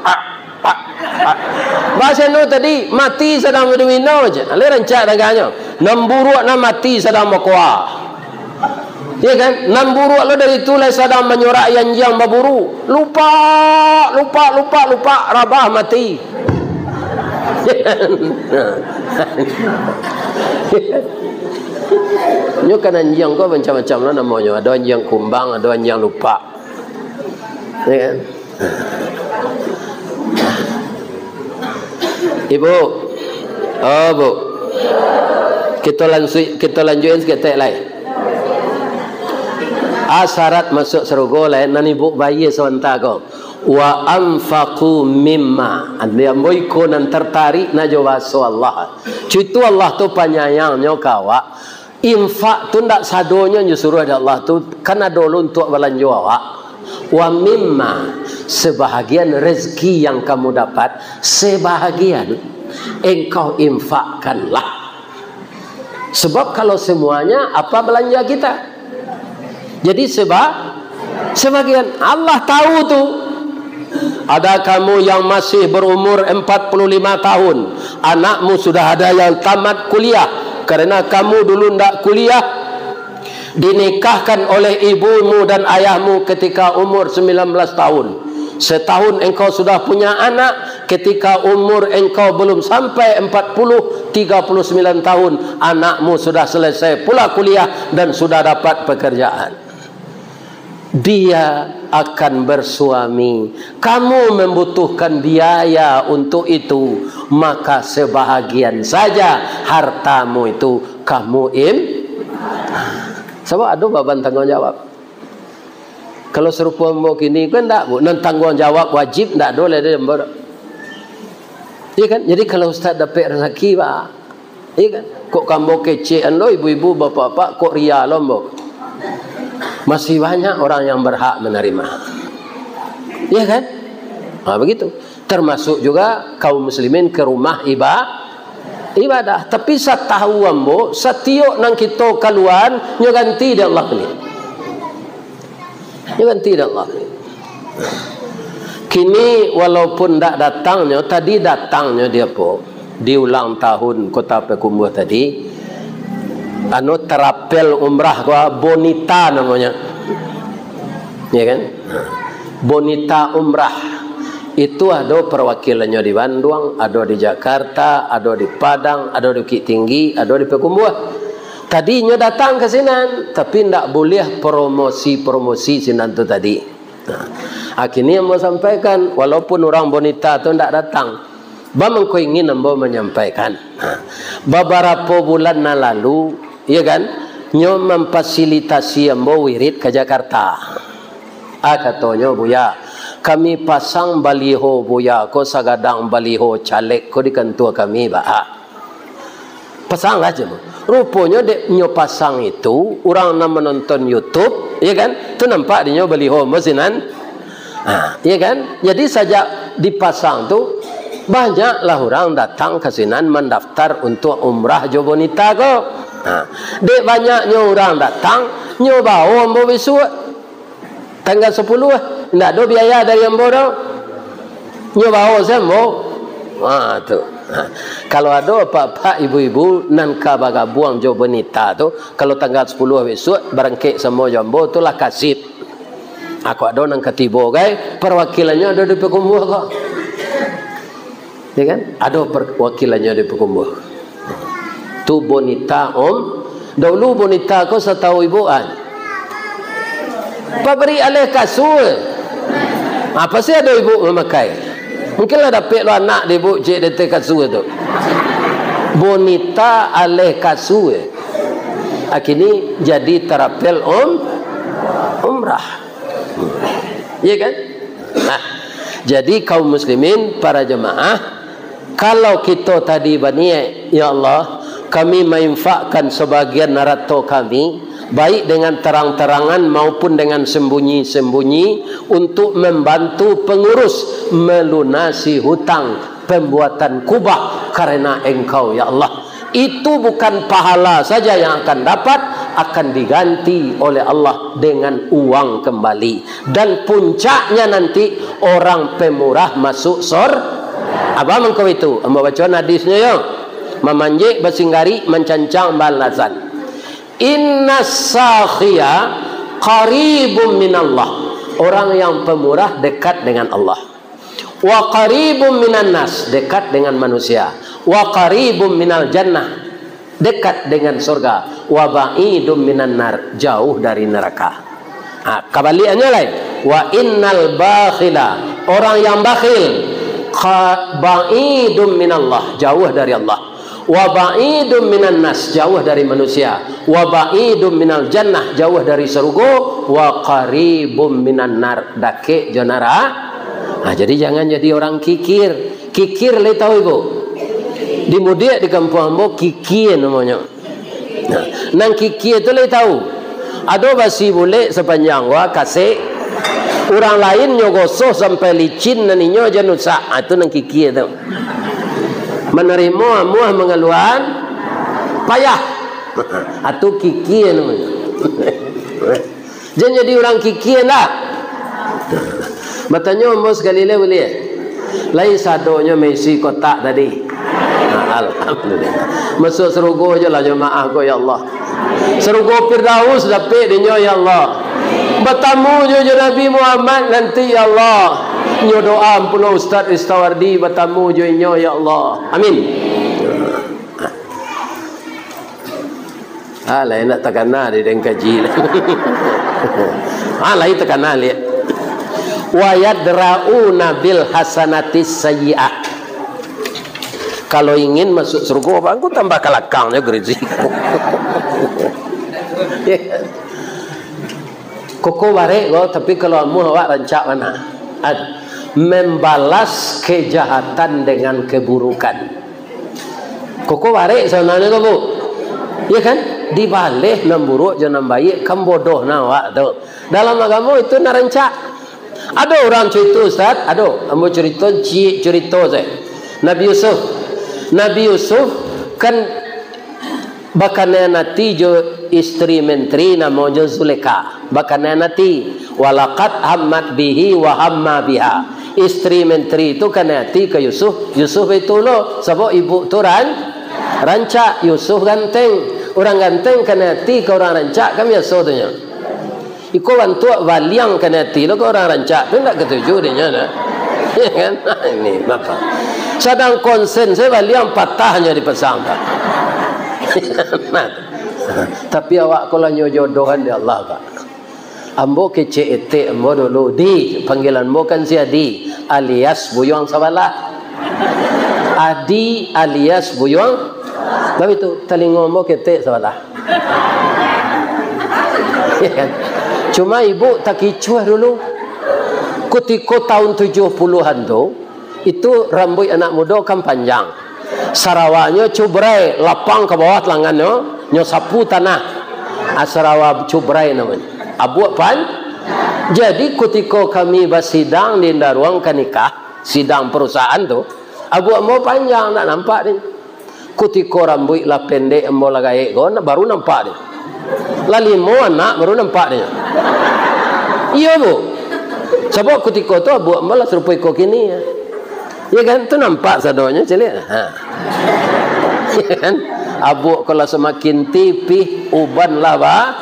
Bahasa no tadi mati sedang pada mino je. Ale rancak dagangnya. Namburuk nak mati sedang makwa. Ya kan? Nan buruk lo dari tulai sadang menyorak yang baburu. Lupa rabah mati. Nyo kan anjing kau macam-macam lah namanya. Ada anjing kumbang, ada anjing lupa. Ya kan? Ibu, oh bu, kita lanjutin seketik lain. Syarat masuk surga lain nan ibu bayi sebentar kau. Wa anfaqu mimma. Anda amboi ko nan tertarik na jawaso Allah. Cuitu Allah tu penyayangnya kawa. Infak tu ndak sadonya justru ada Allah tu karena dulu untuk belanja awak. Wa mimma, sebahagian rezeki yang kamu dapat, sebahagian engkau infakkanlah. Sebab kalau semuanya apa belanja kita? Jadi sebagian Allah tahu tu. Ada kamu yang masih berumur 45 tahun, anakmu sudah ada yang tamat kuliah karena kamu dulu ndak kuliah, dinikahkan oleh ibumu dan ayahmu ketika umur 19 tahun. Setahun engkau sudah punya anak, ketika umur engkau belum sampai 39 tahun, anakmu sudah selesai pula kuliah dan sudah dapat pekerjaan. Dia akan bersuami, kamu membutuhkan biaya untuk itu, maka sebahagian saja hartamu itu kamu sebab ada beban tanggung jawab. Kalau serupa mbok kini kan tak bu, nan tanggung jawab wajib tak boleh dia mbok. Iya kan? Jadi kalau ustaz dapat rezeki pak, iya kan? Kok kamu kecean lo ibu-ibu bapak-bapak kok ria lo mbok. Masih banyak orang yang berhak menerima. Iya kan? Nah, begitu. Termasuk juga kaum muslimin ke rumah ibadah. Tapi saya tahu ambo, setiap nang kita keluar nyo ganti dia Allah ni. Nyo ganti dia Allah ni. Kini walaupun tak datangnya, tadi datangnya dia po di ulang tahun Kota Pakumbuh tadi. Terapel umrah gua Bonita namanya, ya kan? Bonita umrah itu ada perwakilannya di Bandung, ada di Jakarta, ada di Padang, ada di Bukit Tinggi, ada di Pakumbuh. Tadinya datang ke sini, tapi tidak boleh promosi sinan tu tadi. Akhirnya mau sampaikan, walaupun orang Bonita tu tidak datang, bamangko ingin ambo menyampaikan. Beberapa bulan lalu, ya kan, nyo memfasilitasi ambo wirid ke Jakarta. Katanya buya, kami pasang baliho buya, ko sagadang baliho caleg ko di kantor kami ba. Pasang aja bu. Rupanya dek nyo pasang itu, orang nak menonton YouTube, ya kan, tu nampak dia baliho mesinan. Ya kan, jadi saja dipasang tu banyaklah orang datang ke sini mendaftar untuk umrah jo Bonita ko. Dek banyaknya orang datang nyo bawa ambo besok tanggal 10 ndak ada biaya dari ambo dah. Nyo bawa sembo. Tu. Kalau ada apa-apa ibu-ibu nan ka baga buang jo Bonita tu, kalau tanggal 10 besok barangkek semua jambo tu lah kasih. Aku ada nang ketibo guys, perwakilannya ada di Pakumbuh kok. Ya kan? Ada perwakilannya di Pakumbuh. Tu Bonita dahulu Bonita kau setahu ibuan. Paberi alih kasur. Apa sih ada ibu memakai? Mungkinlah dapat lo anak di ibu cik detek kasur tu. Bonita alih kasur. Akhirnya jadi terapel umrah. Ya kan? Nah, jadi kaum muslimin para jemaah, kalau kita tadi berniat, ya Allah, kami menginfakkan sebagian harta kami, baik dengan terang-terangan maupun dengan sembunyi-sembunyi, untuk membantu pengurus melunasi hutang pembuatan kubah karena Engkau, ya Allah. Itu bukan pahala saja yang akan dapat, akan diganti oleh Allah dengan uang kembali. Dan puncaknya nanti orang pemurah masuk apa mengkau itu? Amba baca hadisnya ya. Memanjik bersinggari mencancang balasan. Innas sakhiya qaribun minallah. Orang yang pemurah dekat dengan Allah. Wa qaribun minan nas, dekat dengan manusia. Wa qaribun minal jannah, dekat dengan surga. Wa ba'idun minan nar, jauh dari neraka. Kebalikannya lain. Wa innal bakhila, orang yang bakhil, ba'idun minallah, jauh dari Allah. Wa ba'idun minan nas, jauh dari manusia. Wa ba'idun minal jannah, jauh dari surga. Wa qaribun minan nar, dake jonara. Jadi jangan jadi orang kikir. Kikir le tahu ibu? Di mudik di kampung ambo kikir namanya. Nang kikir tu le tahu. Ada basi boleh sepanjang wa kasih. Orang lain nyogosoh sampai licin naninyo janusa. Itu nang kikir tu. Menerima muah mengeluhan payah. Itu kikir namanya. Jangan jadi orang kikir lah. Matanya ambo sekali le boleh. Lain sadonya mesi kotak tadi. Alhamdulillah. Masuk surga je lah jemaah ko ya Allah. Surga Firdaus dapat dinyo ya Allah. Bertamu je Nabi Muhammad nanti ya Allah. Nyo doa ampun Ustaz Istawardi bertamu je nyo ya Allah. Amin. Lain nak takana di den kaji. Lain takana lihat. Wa yadra'una bil hasanatis sayyi'ah. Kalau ingin masuk surga, aku tambah kalakangnya gereji. Koko barek go, tapi kalau mu awak rancak mana? Membalas kejahatan dengan keburukan. Koko barek sebenarnya tu bu, ya kan? Dibalik nam buruk jangan baik, kam bodoh na awak tu. Dalam agama itu narancak. Ada orang cerita Ustaz, ada. Ambo cerita saya. Nabi Yusuf kan bakana nati jo istri menteri nama jo Zuleka. Bakana nati walaqad hammat bihi wa hamma biha. Istri menteri itu kan nati ke Yusuf. Yusuf itu lo sebab ibu tu rancak. Yusuf ganteng. Orang ganteng kan nati ke orang rancak kan biasa tu nya. Iko bantu waliang kena hati lo orang rancak tu tak ketuju dia dah. Ya kan? Ini bapa. Sedang konsen saya waliang patahnya dipasang Pak. Tapi awak kalau nyojodohan di Allah Pak. Ambo kece ete ambo dulu di panggilan ambo kan si Adi alias buyong sabalah. Adi alias buyong. Tapi itu telinga ambo kete sabalah. Ya kan? Cuma ibu tak kicuah dulu. Ketika tahun 70-an tu, itu rambut anak muda kan panjang. Sarawaknya cubrai, lapang ke bawah lengannya, nyosapu tanah. Sarawak cubrai namanya. Abu pan. Jadi ketika kami bersidang di ruang nikah, sidang perusahaan tu, abu mau panjang tak nampak ni. Ketika rambut lah pendek mau lagai gon baru nampak ni. Lali mau anak baru nampak dia. Iya bu. Sebab ketika tu abu malah serupai kau kini ya. Ya kan tu nampak sadonya celik. Ya kan. Abu kalau semakin tipih uban lava,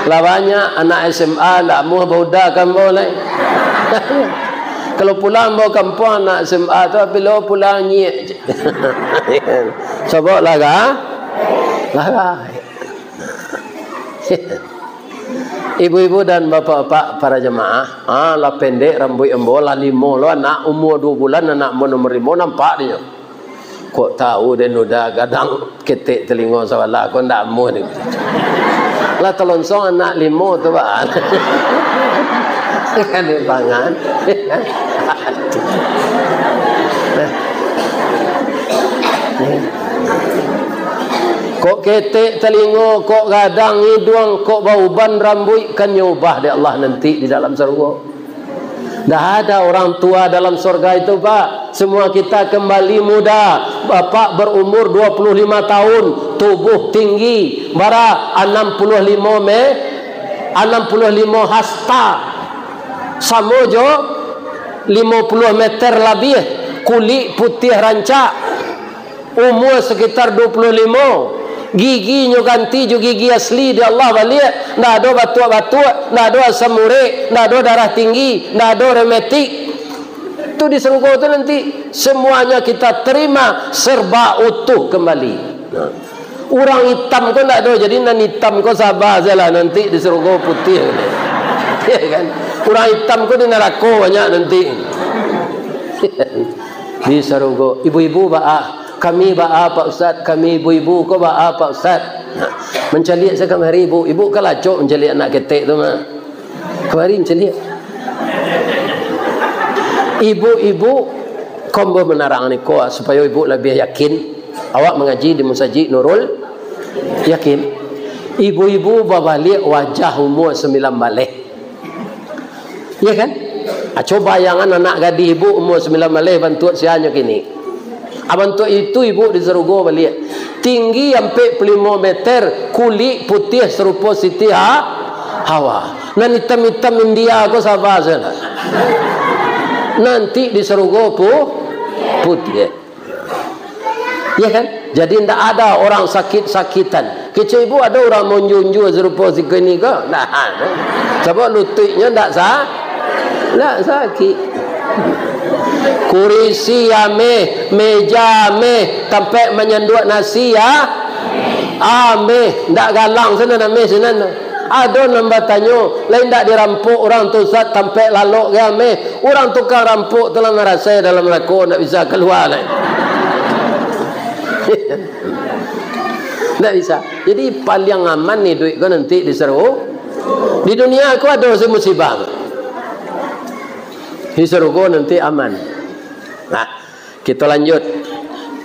lavanya anak SMA lah mau bauda kan boleh. Kalau pulang mau kampung anak SMA tu bila pulang nyek. Sebab laga. Ibu-ibu dan bapak-bapak para jemaah, lah pendek rambut embo, lah limo lo anak umur 2 bulan anak nomor 5 nampak dia. Kok tahu dia udah gadang ketik telinga sawala kok ndak mu ni. Lah telonsong anak 5 tu Pak. Kan di pangan. Kok ketek telinga, kok gadang hidung, kok bauban rambut, kan nyubah di Allah nanti di dalam surga. Dah ada orang tua dalam surga itu Pak. Semua kita kembali muda. Bapak berumur 25 tahun, tubuh tinggi, bara 65 hasta. Samo jo 50 meter lebih, kulit putih rancak. Umur sekitar 25. Giginya ganti juga gigi asli di Allah balik. Nggak ada batuk-batuk, nggak ada asam urat, nggak ada darah tinggi, nggak ada rematik. Itu di surga itu nanti semuanya kita terima serba utuh kembali. Orang hitam kau nggak ada, jadi nan hitam kau sabar saja lah, nanti di surga putih. Ya kan? Orang hitam kau di neraka banyak nanti. Di surga ibu-ibu kami Pak Ustaz, kami ibu-ibu kau Pak Ustaz. Mencaliak saya kemari ibu kelacok mencaliak anak ketek tu mah. Kemari mencaliak. Ibu-ibu kombo menarang ni ko supaya ibu lebih yakin. Awak mengaji di Masjid Nurul yakin. Ibu-ibu babalik wajah umur 9 balik. Ya kan? Coba bayangan anak gadis ibu umur 9 balik bantu sianya kini. Bantu itu ibu di surga balik. Tinggi sampai 5 meter, kulit putih serupa Siti Hawa. Nan hitam-hitam India aku sabar saja. Nanti di surga putih. Ya kan? Jadi tidak ada orang sakit-sakitan. Kecil ibu ada orang menjunjung serupa si kini ke? Nah, sebab lututnya tidak sakit. Kurisi ame, meja ame, tempat menyenduk nasi ame, tidak galang sana ame sana. Ada nombor tanya, lain tak dirampuk orang tu Ustaz tempat lalok ke ame. Orang tukang rampuk telah merasa dalam laku tak bisa keluar lah. Tak bisa. Jadi paling aman ni duit kau nanti diseru. Di dunia aku ada musibah. Diseru nanti aman. Nah, kita lanjut.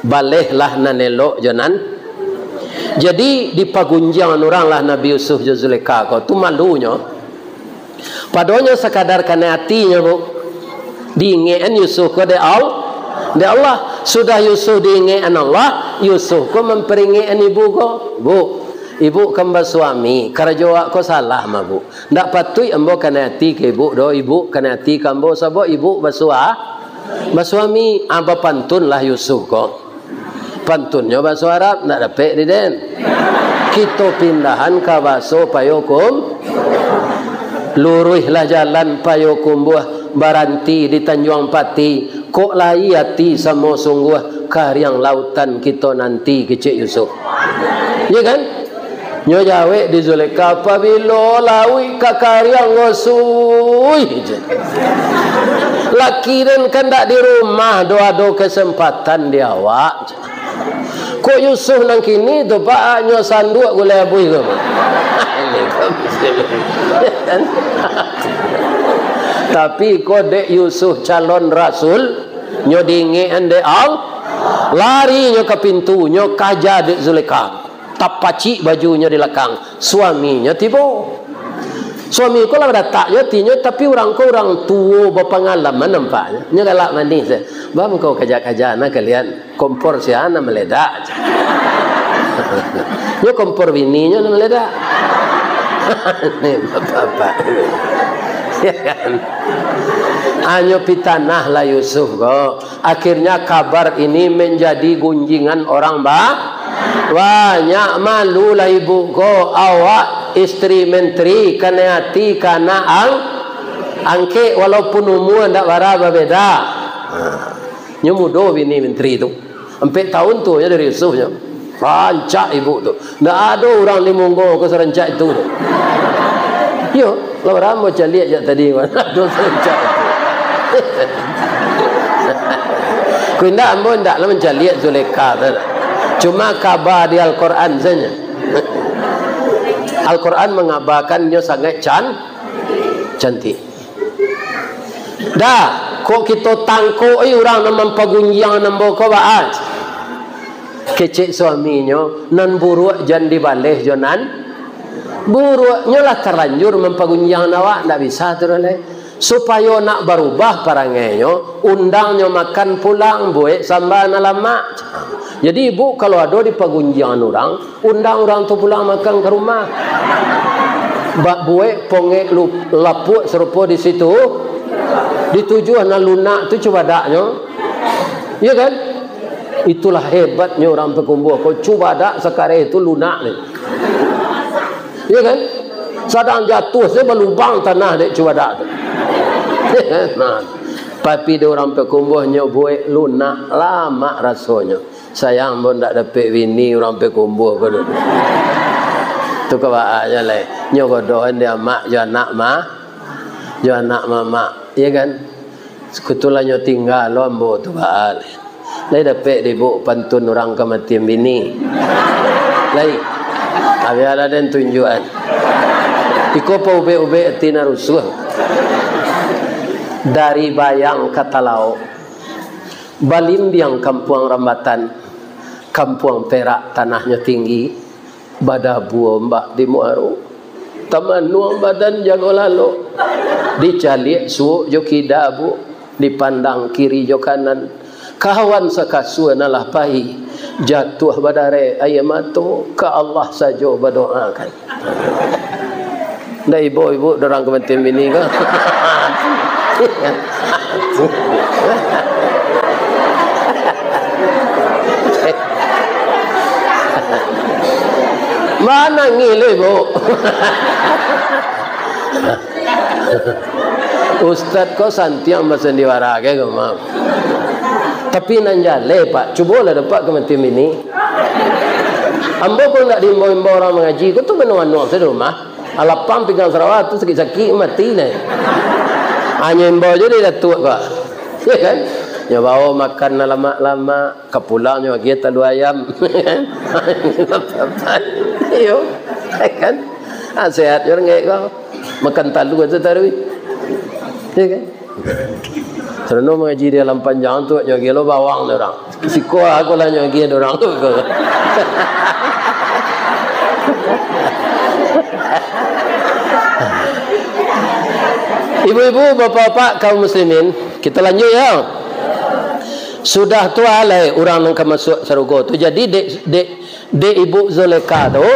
Balehlah nan elok janan. Jadi di pagunjang orang lah Nabi Yusuf Zulekha kau tu malunya. Padanya sekadar kena hatinya bu. Diingatkan Yusuf kau de Allah. Sudah Yusuf diingatkan Allah, Yusuf kau memperingatkan ibu kau. Bu, ibu kembali suami. Kerja kau salah mah bu. Ndak patut ambo kena hati ke ibu do. Ibu kena hati kambo sabab ibu basuami. Amba pantun lah Yusuf kau. Pantunnya bahasa Arab nak dapat den. Kita pindahan ke bahasa payokum. Luruhlah jalan payokum buah baranti di Tanjung Pati. Kok lai hati sama sungguh karyang lautan kita nanti kecik Yusuf. Ya kan? Nyo jawe di Zulekha apabila lawi ka karyang ngosui. Laki dan kendak di rumah doa-doa kesempatan di awak. Kok Yusuf nang kini tu pak nyo sanduk gulai abui ke? Tapi kok dek Yusuf calon rasul nyo diingatkan dek lari nyo ke pintu nyo kaja dek Zulekha. Tapaci bajunya di belakang. Suaminya tiba. Suami ko lah datangnya tinyo tapi orang tua berpengalaman nampaknya. Nya galak mandi saya. Bang kau kaja-kaja nak kalian kompor siana meledak. Nya kompor bininya meledak. Ni bapak. Ya kan. Anyo pitanah lah Yusuf ko. Akhirnya kabar ini menjadi gunjingan orang banyak. Malu lah ibu ko. Awak istri menteri kena hati kana angke walaupun umur ndak berapa beda. Nya mudo bini menteri tu. 4 tahun tu ya dari Yusuf nya. Rancak ibu tu. Ndak ada orang limunggo ke serencak itu tu. Yo, lah ramo caliak je tadi mana do serencak itu. Ku ndak ambo ndak lah mencaliak Zulekha tu. Cuma kabar di Al-Quran saja. Al-Quran mengabarkannya sangat cantik. Dah, kok kita tangkuk orang nak mempagunjang nambo ko baat. Kecik suaminya nan buruk jan dibaleh jonan. Buruknya lah terlanjur mempagunjang awak ndak bisa terus supaya nak berubah parangainya undangnya makan pulang buat sambal lama. Jadi ibu kalau ada di pagunjian orang, undang orang tu pulang makan ke rumah. Bak buat pongek lapuk serupa di situ. Dituju anak lunak tu coba daknya. Ya kan? Itulah hebatnya orang Pekumbuh. Kau cuba dak sekarang itu lunak ni. Ya kan? Sedang jatuh saya berlubang tanah dek cuba dak. Nah, tapi dia orang Pekumbuhnya buat lunak lama rasanya. Sayang pun tak dapat bini orang Pekumbuh ke dulu. Tu kebaaknya lah. Nyogodohan dia mak jo anak mak. Jo anak mama. Ya kan? Sekutulanya tinggal lo ambo tu baal. Lai dapat dibu pantun orang kematian bini. Lai. Abi ada dan tunjuan. Iko pa ube-ube tina rusuh. Dari bayang kata lau. Balimbiang kampung Rambatan. Kampung Perak tanahnya tinggi. Badabu mbak di Muaru. Taman nuang badan jago lalu. Dicalik suuk jo kidabu. Dipandang kiri jo kanan. Kawan sekasua nalah pahi. Jatuh badare ayamatu. Ke Allah saja berdoakan. Dah ibu-ibu dorang kematian bini ke? Mana ngile bu? Ustaz kau santiang bersendiwara ke kau? Tapi nanjale pak, cubalah dapat kematian bini. Ambo pun tak diimbau-imbau orang mengaji. Kau tu benuan-nuan di rumah. Alapam pegang Sarawak tu sakit-sakit mati ni. Hanya imbau je dia datuk kau. Ya kan? Dia bawa makan lama-lama. Kepulangnya bagi talu ayam. Yo, kan? Sehat orang kau. Makan talu itu taruh. Ya kan? Serenung mengaji dia dalam panjang tu nyagi lo bawang orang. Siko aku lah nyagi orang tu. Ibu-ibu, bapak-bapak kaum muslimin, kita lanjut ya. Sudah tu alai orang nang masuk sarugo tu. Jadi dek ibu Zulekha tu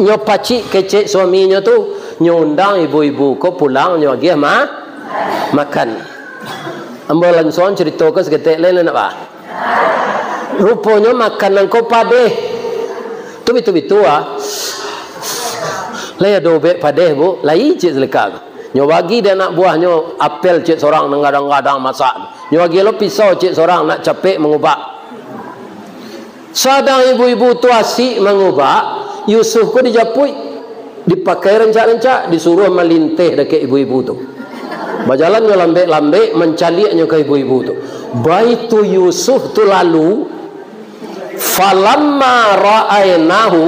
nyo pacik kecek suaminya tu nyundang ibu-ibu ko pulang nyo gi makan. Ambo langsung cerita ke seketik lain nak apa? Rupanya makanan ko padeh. Tu bitu-bitu ah. Lai adobek padeh bu, lai cik Zulekha. Nyo bagi dia nak buahnya apel cik seorang ngadang-ngadang masak. Nyo bagi lo pisau cik seorang nak capek mengubah. Sadang ibu-ibu tu asyik mengubah, Yusuf ko dijapui, dipakai rencak-rencak, disuruh melintih dekat ibu-ibu tu. Berjalan nyo lambek-lambek mencaliaknya ke ibu-ibu tu. Baitu Yusuf tu lalu falamma ra'ainahu,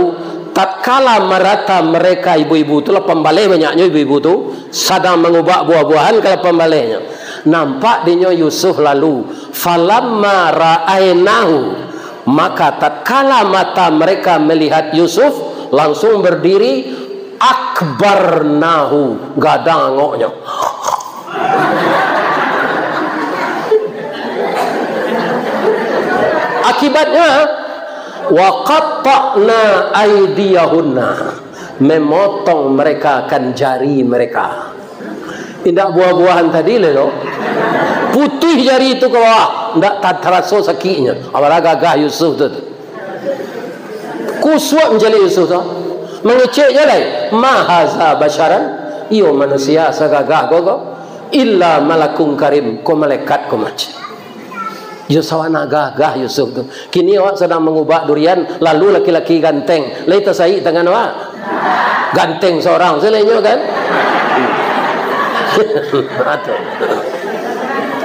tatkala merata mereka ibu-ibu tu lah pembalai banyaknya ibu-ibu tu sedang mengubah buah-buahan kalau pembalainya. Nampak dinyo Yusuf lalu falamma ra'ainahu, maka tatkala mata mereka melihat Yusuf langsung berdiri akbarnahu, gadang ngoknya. Akibatnya wa qatta'na aydiyahunna, memotong mereka akan jari mereka. Indak buah-buahan tadi lho. Putih jari itu ke bawah, ndak terasa sakitnya. Apalagi gagah Yusuf tu. Kusut menjadi Yusuf tu. Mengecek je lah. Ma haza basyaran, iyo manusia sagagah kau. Illa malakun karim, ko malaikat ko macam. Yusuf gagah Yusuf tu. Kini awak sedang mengubah durian, lalu laki-laki ganteng. Lai tersai tangan awak. Ganteng seorang selainnya kan.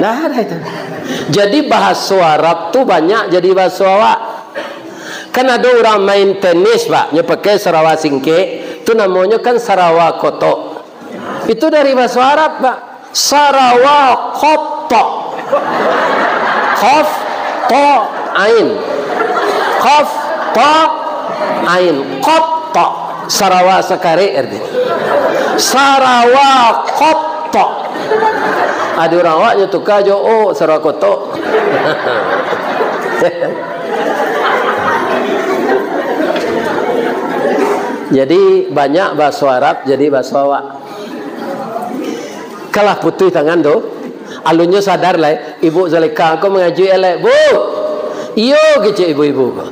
Nah, itu. Jadi bahasa Arab tu banyak jadi bahasa awak. Kan ada orang main tenis pak, nya pakai Sarawak singke, tu namanya kan Sarawak kotok. Itu dari bahasa Arab pak. Sarawak kotok. Qaf ta ain. Qaf ta ain. Qatta. Sarawak sekare erti. Sarawak qatta. Ada orang awaknya tukar jo oh Sarawak kotok. Jadi banyak bahasa Arab jadi bahasa awak. Kalah putih tangan tu. Alunnya sadar lah, Ibu Zulekha aku mengaji elek. Bu, Iyo kecil ibu-ibu ko.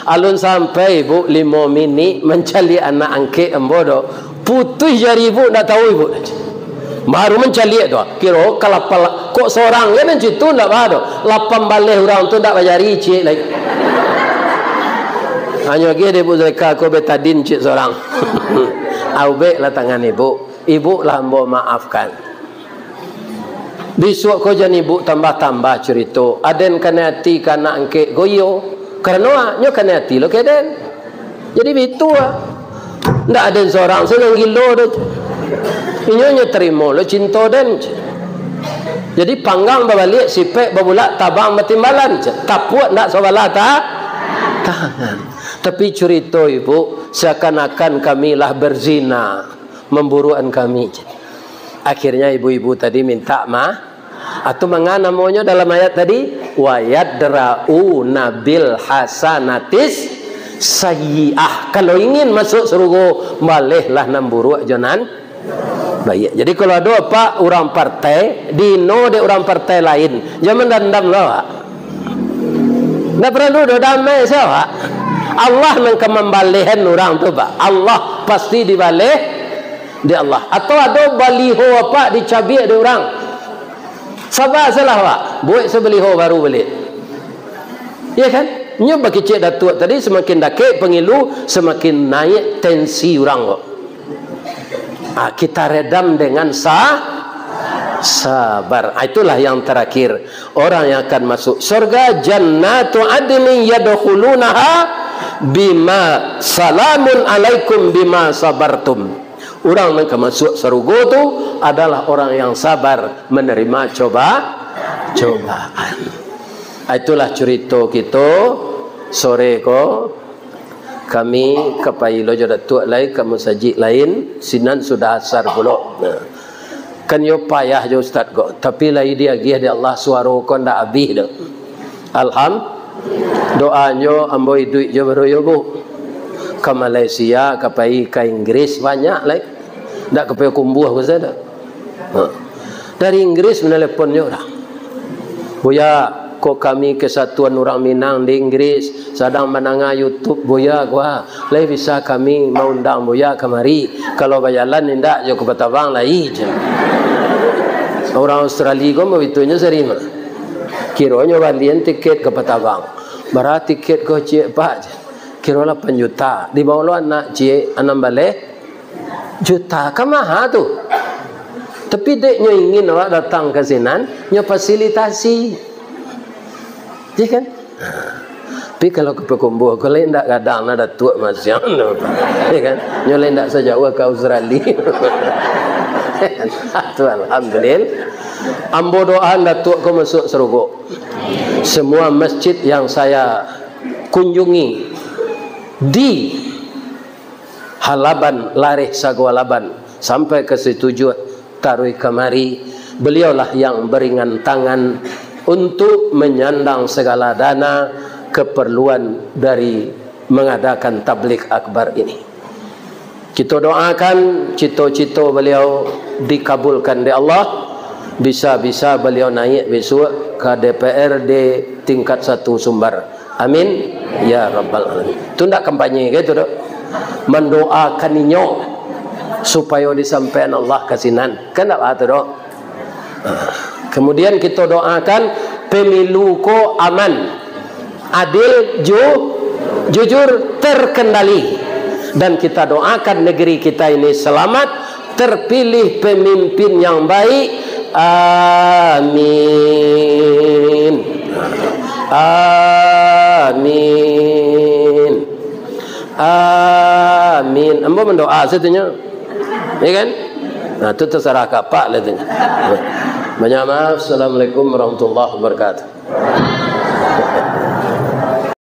Alun sampai ibu 5 minit mencari anak angke embodo. Putus jari ibu tak tahu ibu. Baru mencari tu. Kira kalau kok seorang kan itu tak ada. 8 balik orang tu tak bajari cik lagi. Hanya lagi ibu Zulaikha aku betadin cik seorang. Aubek lah tangan ibu. Ibu lah mau maafkan. Besok kau jangan ibu tambah-tambah cerita. Aden kena hati kena angke goyo. Karena nyo kena hati lo keden. Jadi itu lah. Ndak ada seorang senang gilo dah. Inyo terima lo cinta den. Jadi panggang berbalik sipek berbulak tabang bertimbalan. Tak puat ndak sobalah tak tangan. Tapi cerita ibu seakan-akan kamilah berzina, memburuan kami. Akhirnya ibu-ibu tadi minta maaf. Atau mengana namanya dalam ayat tadi, wa yadra'u nabil hasanatis sayyi'ah. Kalau ingin masuk surga, bolehlah namburu jonan baik. Jadi kalau ada apa orang partai dino de orang partai lain, jangan dendam lah. Nggak perlu damai siapa. Allah yang kembalian orang tu pak. Allah pasti dibalik di Allah. Atau ada baliho apa dicabik di orang. Sabar salah pak. Buat sebeliho baru balik. Ya kan? Nyo bagi cik datuk tadi semakin dakik pengilu semakin naik tensi orang kok. Kita redam dengan sabar. Itulah yang terakhir. Orang yang akan masuk surga jannatu adnin yadkhulunaha bima salamun alaikum bima sabartum. Orang yang akan masuk surga itu adalah orang yang sabar menerima cobaan. Itulah cerita kita sore ko. Kami kepai lojo datuk lain, kamu sajik lain, sinan sudah asar pula. Kan yo payah jo ustaz ko, tapi lai dia gih di Allah suara ko ndak habis dah. Doanyo amboi duit jo baru yo bu. Ke Malaysia, kepai ke Inggris banyak lai. Ndak kepai kumbuh ko sada. Dari Inggris meneleponnya orang. Buya, kok kami kesatuan orang Minang di Inggris sedang menangah YouTube Buya gua lai bisa kami mau undang Buya kemari kalau bayalan indak jo ke Batabang lai je. Orang Australia gua mau itunya serima kironya balian tiket ke Batabang berat tiket ko cik pak je kira 8 juta di bawah anak cik 6 balik juta kemah tu. Tapi deknya ingin awak datang ke sinan nyo fasilitasi. Ya kan? Tapi kalau ke pekumbuh, kalau tidak kadang ada tua masih, ya kan? Nyoleh tidak sejauh ke Australia. Itu alhamdulillah. Ambo doa datuk kau masuk surga. Semua masjid yang saya kunjungi di Halaban, Lareh Sagwalaban sampai ke setuju taruh kemari, beliaulah yang beringan tangan untuk menyandang segala dana keperluan dari mengadakan tabligh akbar ini. Kita doakan cita-cita beliau dikabulkan di Allah. Bisa-bisa beliau naik besok ke DPRD tingkat 1 Sumbar. Amin ya rabbal alamin. Itu ndak kampanye gitu dok. Mendoakan inyo supaya disampaikan Allah kasinan. Kan ndak ada dok. Kemudian kita doakan pemilu ko aman, adil, jujur, terkendali. Dan kita doakan negeri kita ini selamat, terpilih pemimpin yang baik. Amin. Amin. Amin. Ambo mendoa setunya. Ya kan? Nah, itu terserah kapak lah tu. Banyak maaf. Assalamualaikum warahmatullahi wabarakatuh.